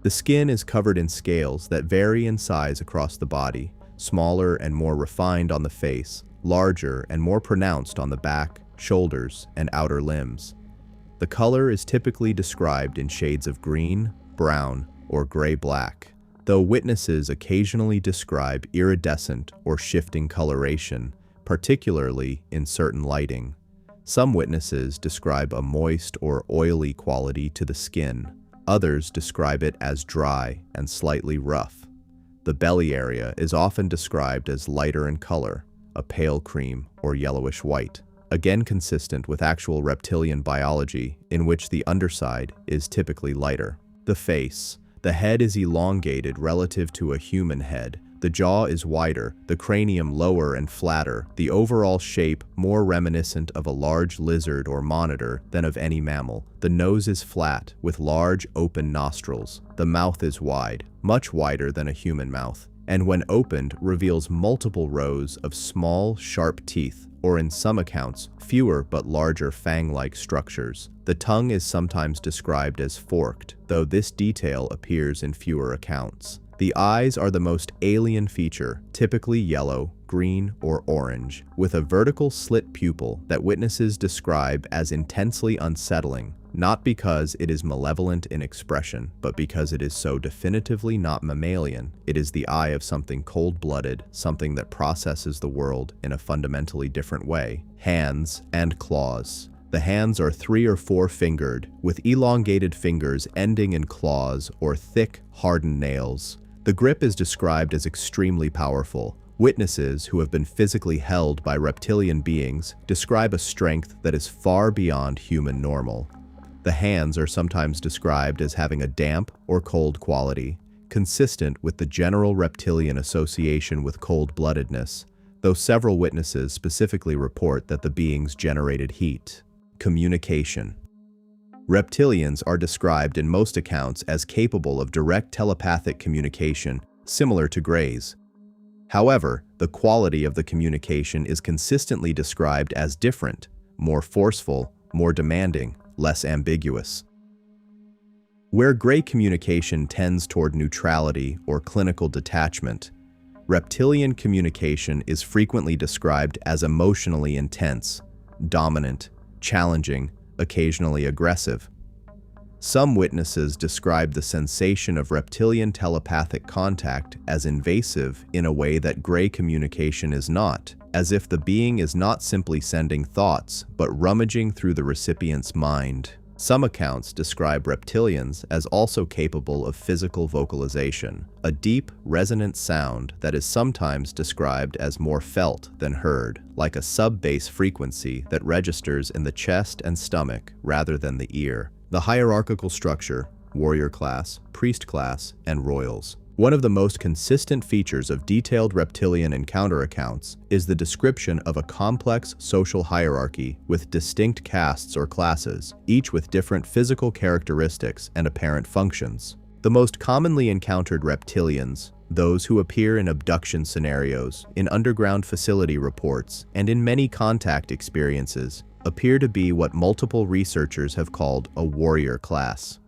The skin is covered in scales that vary in size across the body, smaller and more refined on the face, larger and more pronounced on the back, shoulders, and outer limbs. The color is typically described in shades of green, brown, or gray-black, though witnesses occasionally describe iridescent or shifting coloration, particularly in certain lighting. Some witnesses describe a moist or oily quality to the skin. Others describe it as dry and slightly rough. The belly area is often described as lighter in color, a pale cream or yellowish white, again consistent with actual reptilian biology, in which the underside is typically lighter. The face. The head is elongated relative to a human head. The jaw is wider, the cranium lower and flatter, the overall shape more reminiscent of a large lizard or monitor than of any mammal. The nose is flat, with large, open nostrils. The mouth is wide, much wider than a human mouth, and when opened, reveals multiple rows of small, sharp teeth, or in some accounts, fewer but larger fang-like structures. The tongue is sometimes described as forked, though this detail appears in fewer accounts. The eyes are the most alien feature, typically yellow, green, or orange, with a vertical slit pupil that witnesses describe as intensely unsettling, not because it is malevolent in expression, but because it is so definitively not mammalian. It is the eye of something cold-blooded, something that processes the world in a fundamentally different way. Hands and claws. The hands are 3 or 4 fingered, with elongated fingers ending in claws or thick, hardened nails. The grip is described as extremely powerful. Witnesses who have been physically held by reptilian beings describe a strength that is far beyond human normal. The hands are sometimes described as having a damp or cold quality, consistent with the general reptilian association with cold-bloodedness, though several witnesses specifically report that the beings generated heat. Communication. Reptilians are described in most accounts as capable of direct telepathic communication, similar to greys. However, the quality of the communication is consistently described as different, more forceful, more demanding, less ambiguous. Where gray communication tends toward neutrality or clinical detachment, reptilian communication is frequently described as emotionally intense, dominant, challenging, occasionally aggressive. Some witnesses describe the sensation of reptilian telepathic contact as invasive in a way that gray communication is not, as if the being is not simply sending thoughts, but rummaging through the recipient's mind. Some accounts describe reptilians as also capable of physical vocalization, a deep, resonant sound that is sometimes described as more felt than heard, like a sub-bass frequency that registers in the chest and stomach rather than the ear. The hierarchical structure: warrior class, priest class, and royals. One of the most consistent features of detailed reptilian encounter accounts is the description of a complex social hierarchy with distinct castes or classes, each with different physical characteristics and apparent functions. The most commonly encountered reptilians, those who appear in abduction scenarios, in underground facility reports, and in many contact experiences, appear to be what multiple researchers have called a warrior class.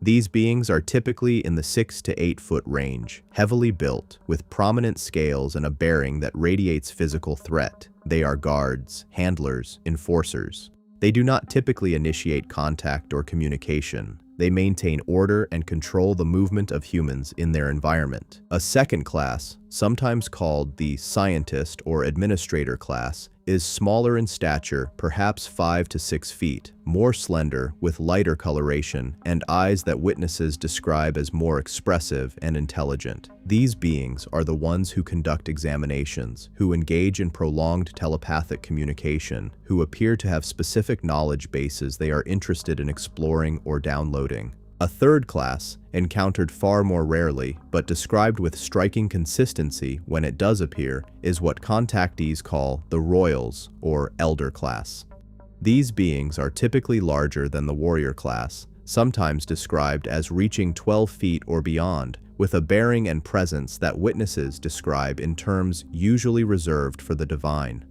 These beings are typically in the 6 to 8 foot range, heavily built, with prominent scales and a bearing that radiates physical threat. They are guards, handlers, enforcers. They do not typically initiate contact or communication. They maintain order and control the movement of humans in their environment. A second class, sometimes called the scientist or administrator class, is smaller in stature, perhaps 5 to 6 feet, more slender, with lighter coloration, and eyes that witnesses describe as more expressive and intelligent. These beings are the ones who conduct examinations, who engage in prolonged telepathic communication, who appear to have specific knowledge bases they are interested in exploring or downloading. A third class, encountered far more rarely, but described with striking consistency when it does appear, is what contactees call the royals, or elder class. These beings are typically larger than the warrior class, sometimes described as reaching 12 feet or beyond, with a bearing and presence that witnesses describe in terms usually reserved for the divine.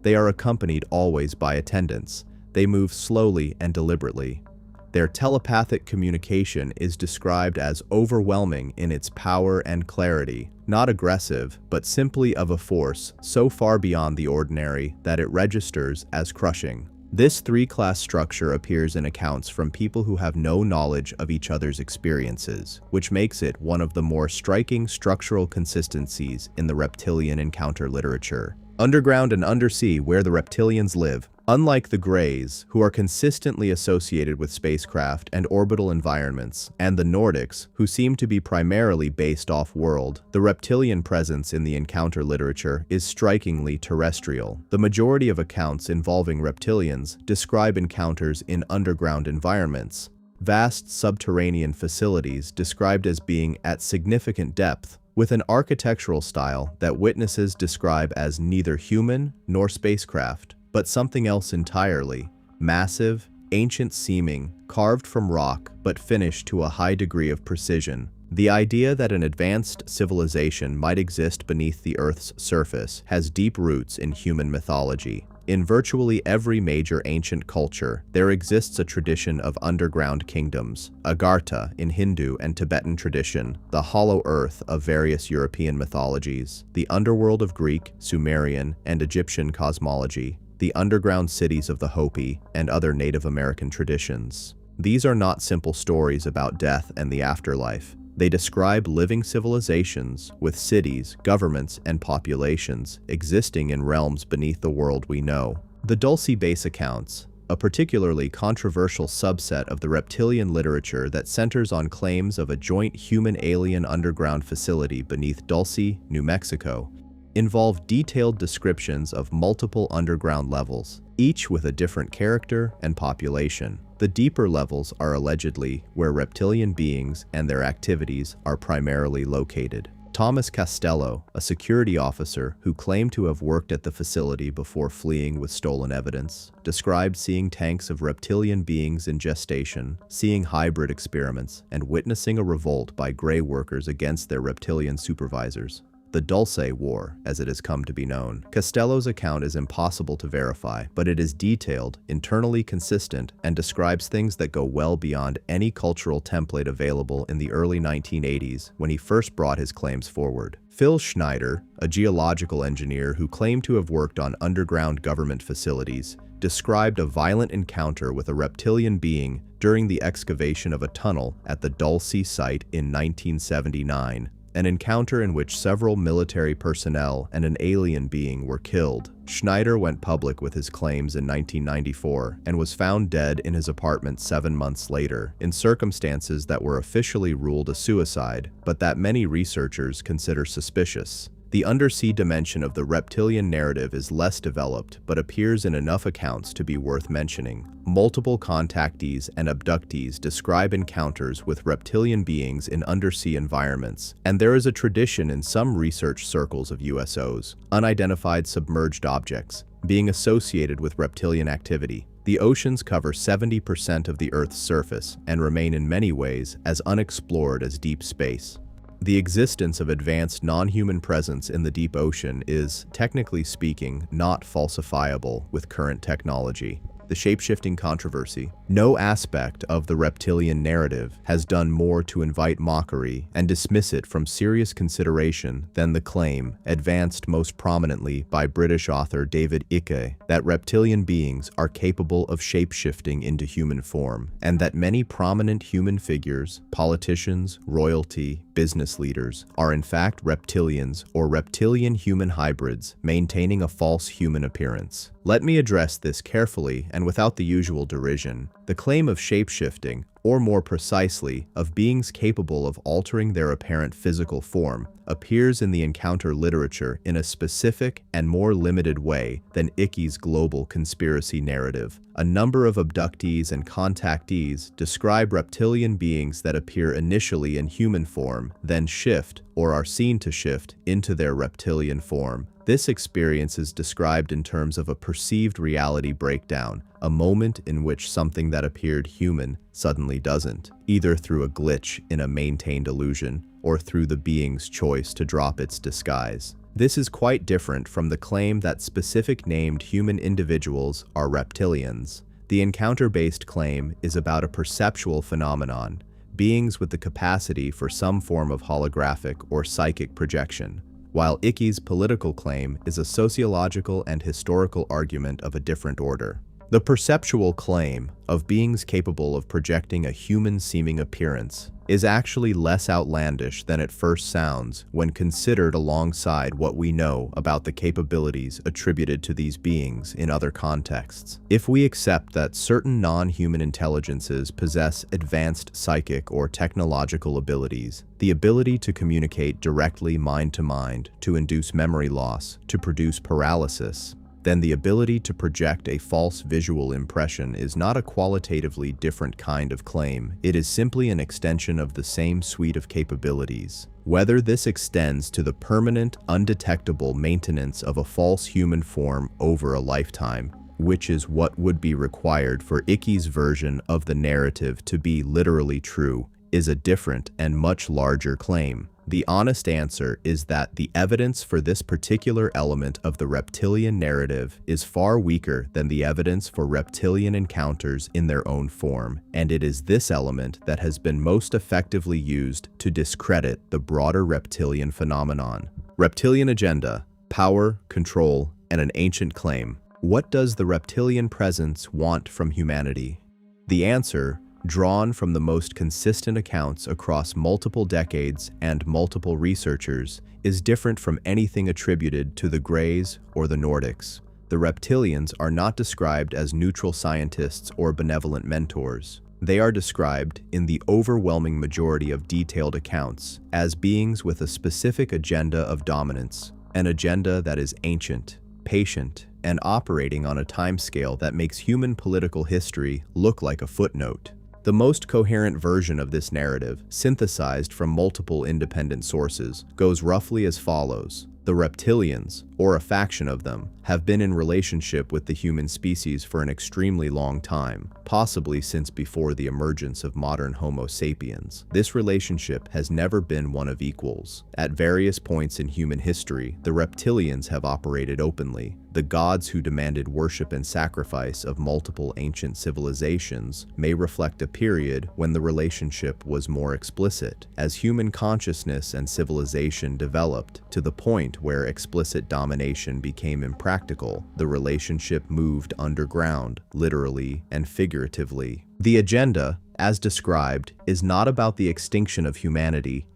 They are accompanied always by attendants. They move slowly and deliberately. Their telepathic communication is described as overwhelming in its power and clarity, not aggressive, but simply of a force so far beyond the ordinary that it registers as crushing. This three-class structure appears in accounts from people who have no knowledge of each other's experiences, which makes it one of the more striking structural consistencies in the reptilian encounter literature. Underground and undersea, where the reptilians live. Unlike the Greys, who are consistently associated with spacecraft and orbital environments, and the Nordics, who seem to be primarily based off-world, the reptilian presence in the encounter literature is strikingly terrestrial. The majority of accounts involving reptilians describe encounters in underground environments, vast subterranean facilities described as being at significant depth, with an architectural style that witnesses describe as neither human nor spacecraft, but something else entirely, massive, ancient-seeming, carved from rock, but finished to a high degree of precision. The idea that an advanced civilization might exist beneath the Earth's surface has deep roots in human mythology. In virtually every major ancient culture, there exists a tradition of underground kingdoms, Agartha in Hindu and Tibetan tradition, the hollow earth of various European mythologies, the underworld of Greek, Sumerian, and Egyptian cosmology, the underground cities of the Hopi, and other Native American traditions. These are not simple stories about death and the afterlife. They describe living civilizations with cities, governments, and populations existing in realms beneath the world we know. The Dulce base accounts, a particularly controversial subset of the reptilian literature that centers on claims of a joint human-alien underground facility beneath Dulce, New Mexico, involve detailed descriptions of multiple underground levels, each with a different character and population. The deeper levels are allegedly where reptilian beings and their activities are primarily located. Thomas Costello, a security officer who claimed to have worked at the facility before fleeing with stolen evidence, described seeing tanks of reptilian beings in gestation, seeing hybrid experiments, and witnessing a revolt by gray workers against their reptilian supervisors. The Dulce War, as it has come to be known. Costello's account is impossible to verify, but it is detailed, internally consistent, and describes things that go well beyond any cultural template available in the early 1980s when he first brought his claims forward. Phil Schneider, a geological engineer who claimed to have worked on underground government facilities, described a violent encounter with a reptilian being during the excavation of a tunnel at the Dulce site in 1979. An encounter in which several military personnel and an alien being were killed. Schneider went public with his claims in 1994 and was found dead in his apartment 7 months later, in circumstances that were officially ruled a suicide, but that many researchers consider suspicious. The undersea dimension of the reptilian narrative is less developed, but appears in enough accounts to be worth mentioning. Multiple contactees and abductees describe encounters with reptilian beings in undersea environments, and there is a tradition in some research circles of USOs, unidentified submerged objects, being associated with reptilian activity. The oceans cover 70% of the Earth's surface and remain in many ways as unexplored as deep space. The existence of advanced non-human presence in the deep ocean is, technically speaking, not falsifiable with current technology. The shape-shifting controversy. No aspect of the reptilian narrative has done more to invite mockery and dismiss it from serious consideration than the claim, advanced most prominently by British author David Icke, that reptilian beings are capable of shape-shifting into human form, and that many prominent human figures, politicians, royalty, business leaders, are in fact reptilians or reptilian human hybrids maintaining a false human appearance. Let me address this carefully and without the usual derision. The claim of shape-shifting, or more precisely, of beings capable of altering their apparent physical form, appears in the encounter literature in a specific and more limited way than Icke's global conspiracy narrative. A number of abductees and contactees describe reptilian beings that appear initially in human form, then shift, or are seen to shift, into their reptilian form. This experience is described in terms of a perceived reality breakdown, a moment in which something that appeared human suddenly doesn't, either through a glitch in a maintained illusion or through the being's choice to drop its disguise. This is quite different from the claim that specific named human individuals are reptilians. The encounter-based claim is about a perceptual phenomenon, beings with the capacity for some form of holographic or psychic projection, while Icke's political claim is a sociological and historical argument of a different order. The perceptual claim of beings capable of projecting a human-seeming appearance is actually less outlandish than it first sounds when considered alongside what we know about the capabilities attributed to these beings in other contexts. If we accept that certain non-human intelligences possess advanced psychic or technological abilities, the ability to communicate directly mind-to-mind, to induce memory loss, to produce paralysis, then the ability to project a false visual impression is not a qualitatively different kind of claim. It is simply an extension of the same suite of capabilities. Whether this extends to the permanent, undetectable maintenance of a false human form over a lifetime, which is what would be required for Icke's version of the narrative to be literally true, is a different and much larger claim. The honest answer is that the evidence for this particular element of the reptilian narrative is far weaker than the evidence for reptilian encounters in their own form, and it is this element that has been most effectively used to discredit the broader reptilian phenomenon. Reptilian agenda, power, control, and an ancient claim. What does the reptilian presence want from humanity? The answer, drawn from the most consistent accounts across multiple decades and multiple researchers, is different from anything attributed to the Greys or the Nordics. The reptilians are not described as neutral scientists or benevolent mentors. They are described, in the overwhelming majority of detailed accounts, as beings with a specific agenda of dominance, an agenda that is ancient, patient, and operating on a timescale that makes human political history look like a footnote. The most coherent version of this narrative, synthesized from multiple independent sources, goes roughly as follows. The reptilians, or a faction of them, have been in relationship with the human species for an extremely long time, possibly since before the emergence of modern Homo sapiens. This relationship has never been one of equals. At various points in human history, the reptilians have operated openly. The gods who demanded worship and sacrifice of multiple ancient civilizations may reflect a period when the relationship was more explicit. As human consciousness and civilization developed to the point where explicit domination became impractical, the relationship moved underground, literally and figuratively. The agenda, as described, is not about the extinction of humanity.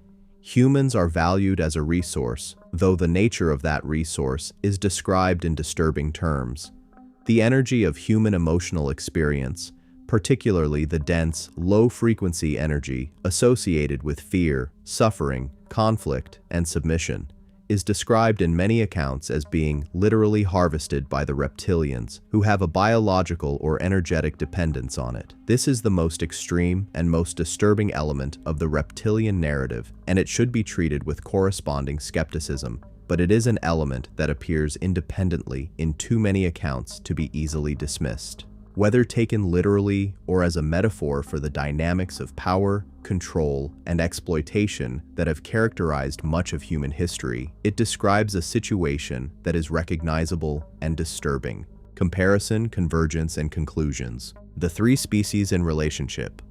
Humans are valued as a resource, though the nature of that resource is described in disturbing terms. The energy of human emotional experience, particularly the dense, low-frequency energy associated with fear, suffering, conflict, and submission, is described in many accounts as being literally harvested by the reptilians, who have a biological or energetic dependence on it. This is the most extreme and most disturbing element of the reptilian narrative, and it should be treated with corresponding skepticism, but it is an element that appears independently in too many accounts to be easily dismissed. whether taken literally or as a metaphor for the dynamics of power, control, and exploitation that have characterized much of human history. It describes a situation that is recognizable and disturbing. Comparison, convergence, and conclusions. The three species in relationship.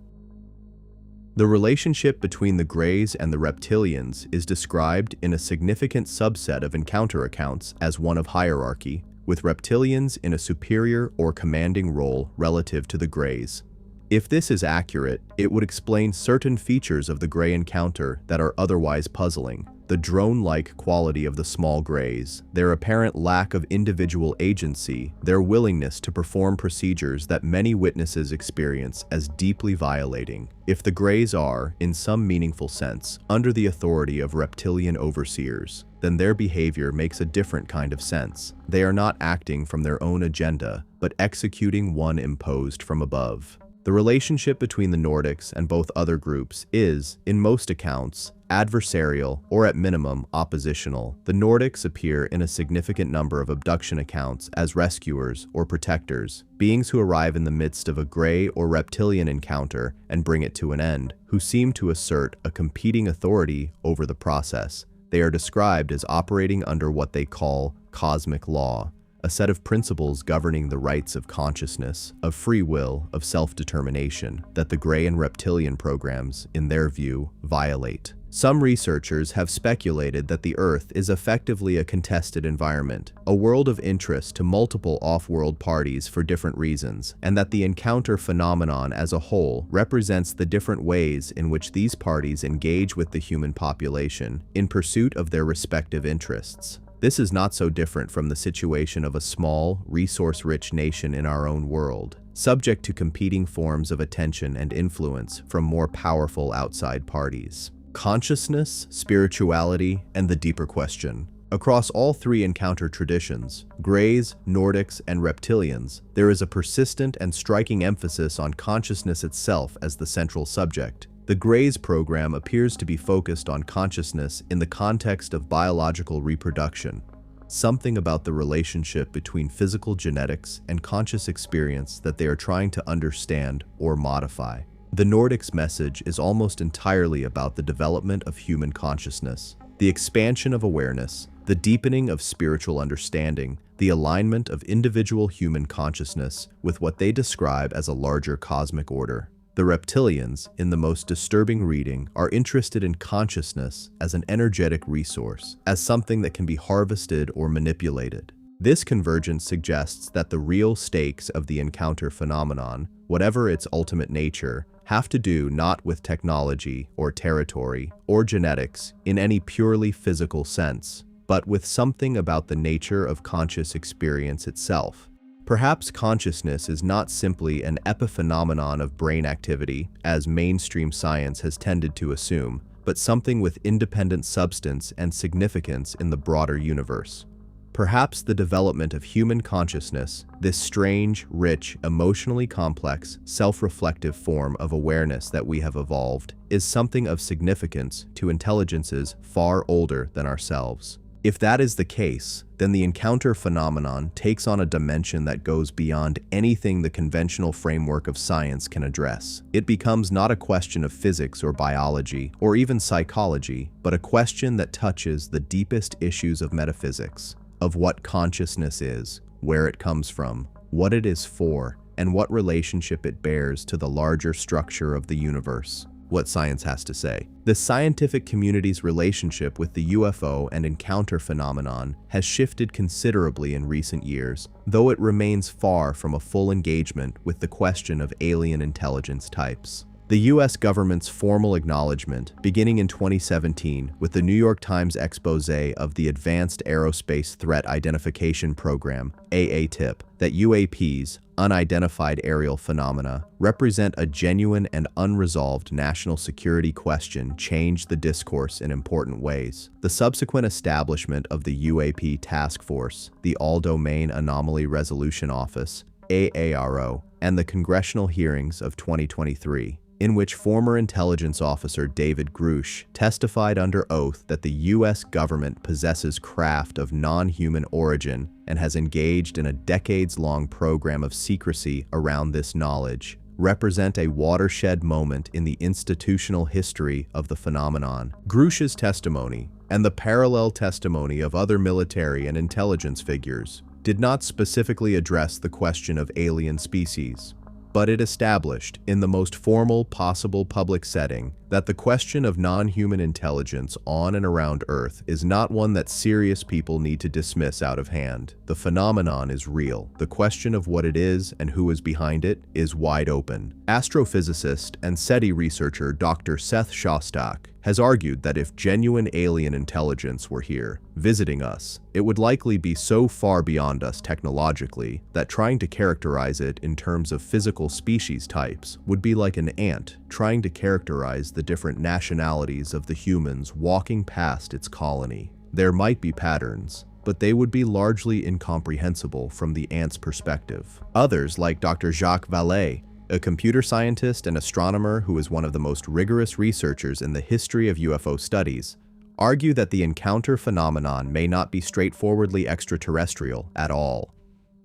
The relationship between the Greys and the Reptilians is described in a significant subset of encounter accounts as one of hierarchy, with Reptilians in a superior or commanding role relative to the Greys. If this is accurate, it would explain certain features of the Grey encounter that are otherwise puzzling. The drone-like quality of the small Greys, their apparent lack of individual agency, their willingness to perform procedures that many witnesses experience as deeply violating. If the Greys are, in some meaningful sense, under the authority of reptilian overseers, then their behavior makes a different kind of sense. They are not acting from their own agenda, but executing one imposed from above. The relationship between the Nordics and both other groups is, in most accounts, adversarial or at minimum oppositional. The Nordics appear in a significant number of abduction accounts as rescuers or protectors, beings who arrive in the midst of a Grey or Reptilian encounter and bring it to an end, who seem to assert a competing authority over the process. They are described as operating under what they call cosmic law, a set of principles governing the rights of consciousness, of free will, of self-determination, that the Grey and Reptilian programs, in their view, violate. Some researchers have speculated that the Earth is effectively a contested environment, a world of interest to multiple off-world parties for different reasons, and that the encounter phenomenon as a whole represents the different ways in which these parties engage with the human population in pursuit of their respective interests. This is not so different from the situation of a small, resource-rich nation in our own world, subject to competing forms of attention and influence from more powerful outside parties. Consciousness, spirituality, and the deeper question. Across all three encounter traditions, Greys, Nordics, and Reptilians, there is a persistent and striking emphasis on consciousness itself as the central subject. The Greys program appears to be focused on consciousness in the context of biological reproduction, something about the relationship between physical genetics and conscious experience that they are trying to understand or modify. The Nordics' message is almost entirely about the development of human consciousness, the expansion of awareness, the deepening of spiritual understanding, the alignment of individual human consciousness with what they describe as a larger cosmic order. The Reptilians, in the most disturbing reading, are interested in consciousness as an energetic resource, as something that can be harvested or manipulated. This convergence suggests that the real stakes of the encounter phenomenon, whatever its ultimate nature, have to do not with technology or territory or genetics in any purely physical sense, but with something about the nature of conscious experience itself. Perhaps consciousness is not simply an epiphenomenon of brain activity, as mainstream science has tended to assume, but something with independent substance and significance in the broader universe. Perhaps the development of human consciousness, this strange, rich, emotionally complex, self-reflective form of awareness that we have evolved, is something of significance to intelligences far older than ourselves. If that is the case, then the encounter phenomenon takes on a dimension that goes beyond anything the conventional framework of science can address. It becomes not a question of physics or biology, or even psychology, but a question that touches the deepest issues of metaphysics, of what consciousness is, where it comes from, what it is for, and what relationship it bears to the larger structure of the universe. What science has to say. The scientific community's relationship with the UFO and encounter phenomenon has shifted considerably in recent years, though it remains far from a full engagement with the question of alien intelligence types. The US government's formal acknowledgement, beginning in 2017 with the New York Times expose of the Advanced Aerospace Threat Identification Program, AATIP, that UAPs, unidentified aerial phenomena, represent a genuine and unresolved national security question, changed the discourse in important ways. The subsequent establishment of the UAP Task Force, the All-Domain Anomaly Resolution Office, AARO, and the congressional hearings of 2023 in which former intelligence officer David Grush testified under oath that the U.S. government possesses craft of non-human origin and has engaged in a decades-long program of secrecy around this knowledge, represent a watershed moment in the institutional history of the phenomenon. Grush's testimony, and the parallel testimony of other military and intelligence figures, did not specifically address the question of alien species, but it established, in the most formal possible public setting, that the question of non-human intelligence on and around Earth is not one that serious people need to dismiss out of hand. The phenomenon is real. The question of what it is and who is behind it is wide open. Astrophysicist and SETI researcher Dr. Seth Shostak has argued that if genuine alien intelligence were here, visiting us, it would likely be so far beyond us technologically that trying to characterize it in terms of physical species types would be like an ant trying to characterize the different nationalities of the humans walking past its colony. There might be patterns, but they would be largely incomprehensible from the ant's perspective. Others, like Dr. Jacques Vallée, a computer scientist and astronomer who is one of the most rigorous researchers in the history of UFO studies, argue that the encounter phenomenon may not be straightforwardly extraterrestrial at all.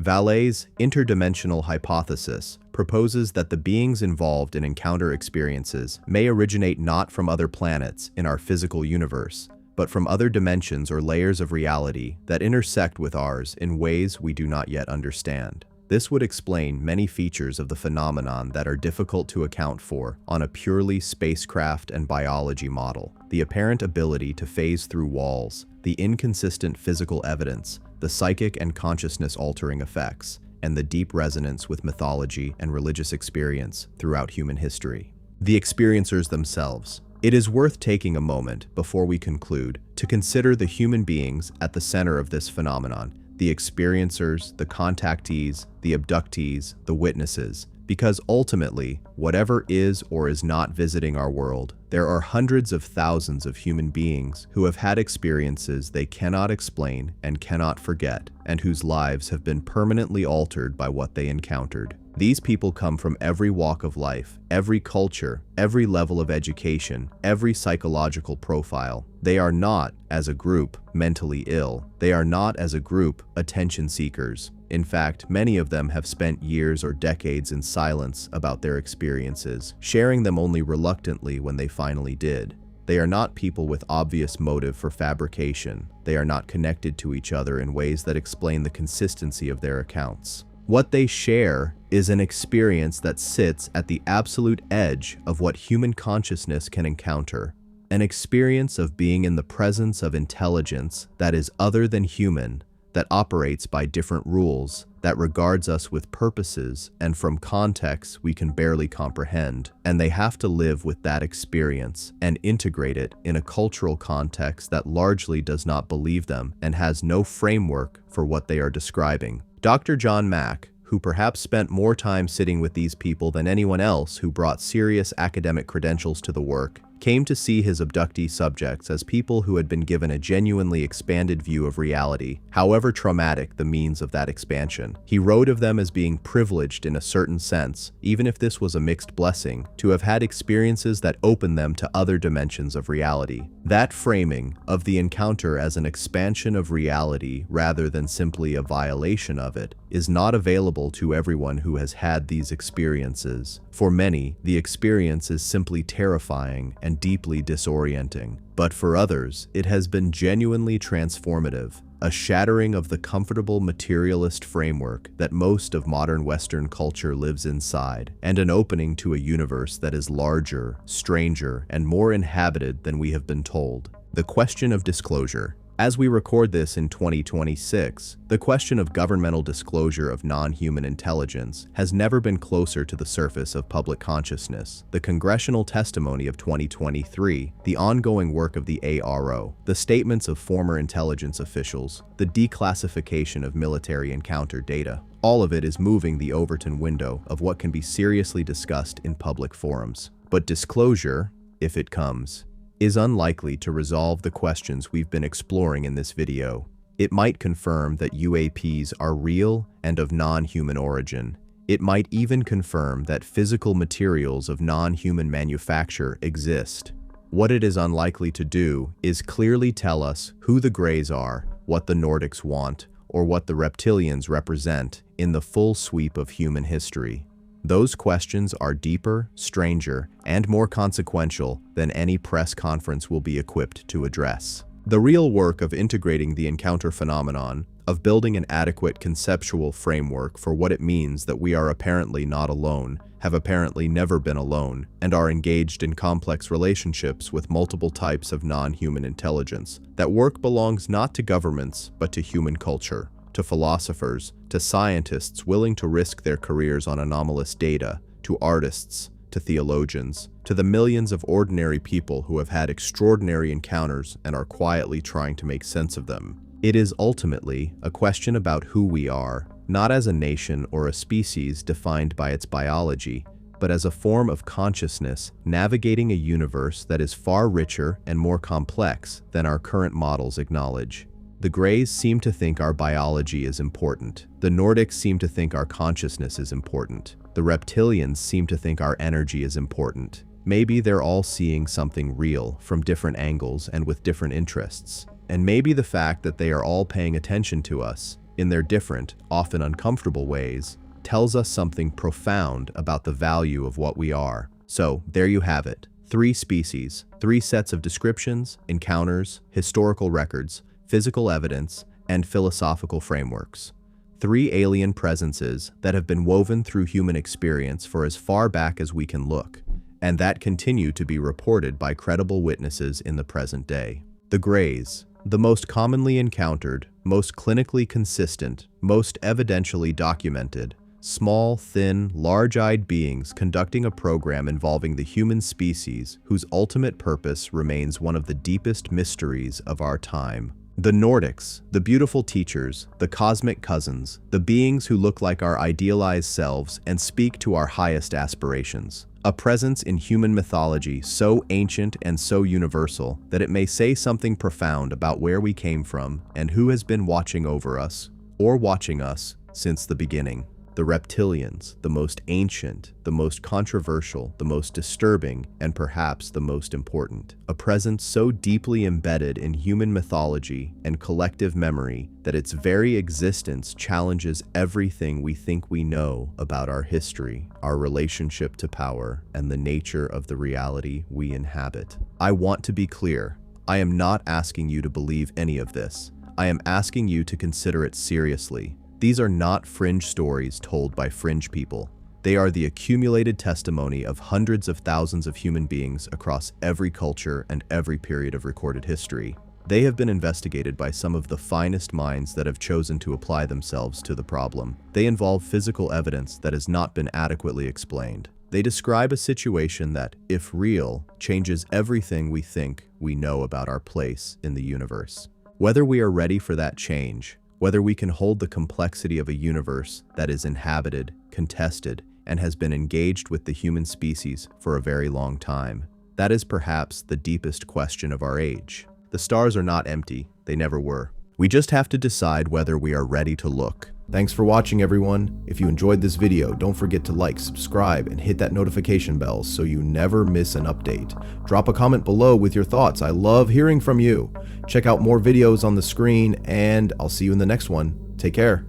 Vallée's interdimensional hypothesis proposes that the beings involved in encounter experiences may originate not from other planets in our physical universe, but from other dimensions or layers of reality that intersect with ours in ways we do not yet understand. This would explain many features of the phenomenon that are difficult to account for on a purely spacecraft and biology model: the apparent ability to phase through walls, the inconsistent physical evidence, the psychic and consciousness-altering effects, and the deep resonance with mythology and religious experience throughout human history. The experiencers themselves. It is worth taking a moment before we conclude to consider the human beings at the center of this phenomenon: the experiencers, the contactees, the abductees, the witnesses, because ultimately, whatever is or is not visiting our world, there are hundreds of thousands of human beings who have had experiences they cannot explain and cannot forget, and whose lives have been permanently altered by what they encountered. These people come from every walk of life, every culture, every level of education, every psychological profile. They are not, as a group, mentally ill. They are not, as a group, attention seekers. In fact, many of them have spent years or decades in silence about their experiences, sharing them only reluctantly when they finally did. They are not people with obvious motive for fabrication. They are not connected to each other in ways that explain the consistency of their accounts. What they share is an experience that sits at the absolute edge of what human consciousness can encounter. An experience of being in the presence of intelligence that is other than human, that operates by different rules, that regards us with purposes and from contexts we can barely comprehend, and they have to live with that experience and integrate it in a cultural context that largely does not believe them and has no framework for what they are describing. Dr. John Mack, who perhaps spent more time sitting with these people than anyone else who brought serious academic credentials to the work, came to see his abductee subjects as people who had been given a genuinely expanded view of reality, however traumatic the means of that expansion. He wrote of them as being privileged in a certain sense, even if this was a mixed blessing, to have had experiences that opened them to other dimensions of reality. That framing of the encounter as an expansion of reality rather than simply a violation of it is not available to everyone who has had these experiences. For many, the experience is simply terrifying and deeply disorienting. But for others, it has been genuinely transformative, a shattering of the comfortable materialist framework that most of modern Western culture lives inside, and an opening to a universe that is larger, stranger, and more inhabited than we have been told. The question of disclosure. As we record this in 2026, the question of governmental disclosure of non-human intelligence has never been closer to the surface of public consciousness. The congressional testimony of 2023, the ongoing work of the ARO, the statements of former intelligence officials, the declassification of military encounter data, all of it is moving the Overton window of what can be seriously discussed in public forums. But disclosure, if it comes, is unlikely to resolve the questions we've been exploring in this video. It might confirm that UAPs are real and of non-human origin. It might even confirm that physical materials of non-human manufacture exist. What it is unlikely to do is clearly tell us who the Greys are, what the Nordics want, or what the Reptilians represent in the full sweep of human history. Those questions are deeper, stranger, and more consequential than any press conference will be equipped to address. The real work of integrating the encounter phenomenon, of building an adequate conceptual framework for what it means that we are apparently not alone, have apparently never been alone, and are engaged in complex relationships with multiple types of non-human intelligence. That work belongs not to governments, but to human culture, to philosophers, to scientists willing to risk their careers on anomalous data, to artists, to theologians, to the millions of ordinary people who have had extraordinary encounters and are quietly trying to make sense of them. It is ultimately a question about who we are, not as a nation or a species defined by its biology, but as a form of consciousness navigating a universe that is far richer and more complex than our current models acknowledge. The Greys seem to think our biology is important. The Nordics seem to think our consciousness is important. The Reptilians seem to think our energy is important. Maybe they're all seeing something real from different angles and with different interests. And maybe the fact that they are all paying attention to us, in their different, often uncomfortable ways, tells us something profound about the value of what we are. So, there you have it. 3 species, 3 sets of descriptions, encounters, historical records, physical evidence, and philosophical frameworks. 3 alien presences that have been woven through human experience for as far back as we can look, and that continue to be reported by credible witnesses in the present day. The Greys, the most commonly encountered, most clinically consistent, most evidentially documented, small, thin, large-eyed beings conducting a program involving the human species whose ultimate purpose remains one of the deepest mysteries of our time. The Nordics, the beautiful teachers, the cosmic cousins, the beings who look like our idealized selves and speak to our highest aspirations. A presence in human mythology so ancient and so universal that it may say something profound about where we came from and who has been watching over us, or watching us, since the beginning. The Reptilians, the most ancient, the most controversial, the most disturbing, and perhaps the most important. A presence so deeply embedded in human mythology and collective memory that its very existence challenges everything we think we know about our history, our relationship to power, and the nature of the reality we inhabit. I want to be clear. I am not asking you to believe any of this. I am asking you to consider it seriously. These are not fringe stories told by fringe people. They are the accumulated testimony of hundreds of thousands of human beings across every culture and every period of recorded history. They have been investigated by some of the finest minds that have chosen to apply themselves to the problem. They involve physical evidence that has not been adequately explained. They describe a situation that, if real, changes everything we think we know about our place in the universe. Whether we are ready for that change, whether we can hold the complexity of a universe that is inhabited, contested, and has been engaged with the human species for a very long time. That is perhaps the deepest question of our age. The stars are not empty, they never were. We just have to decide whether we are ready to look. Thanks for watching, everyone. If you enjoyed this video, don't forget to like, subscribe, and hit that notification bell so you never miss an update. Drop a comment below with your thoughts. I love hearing from you. Check out more videos on the screen, and I'll see you in the next one. Take care.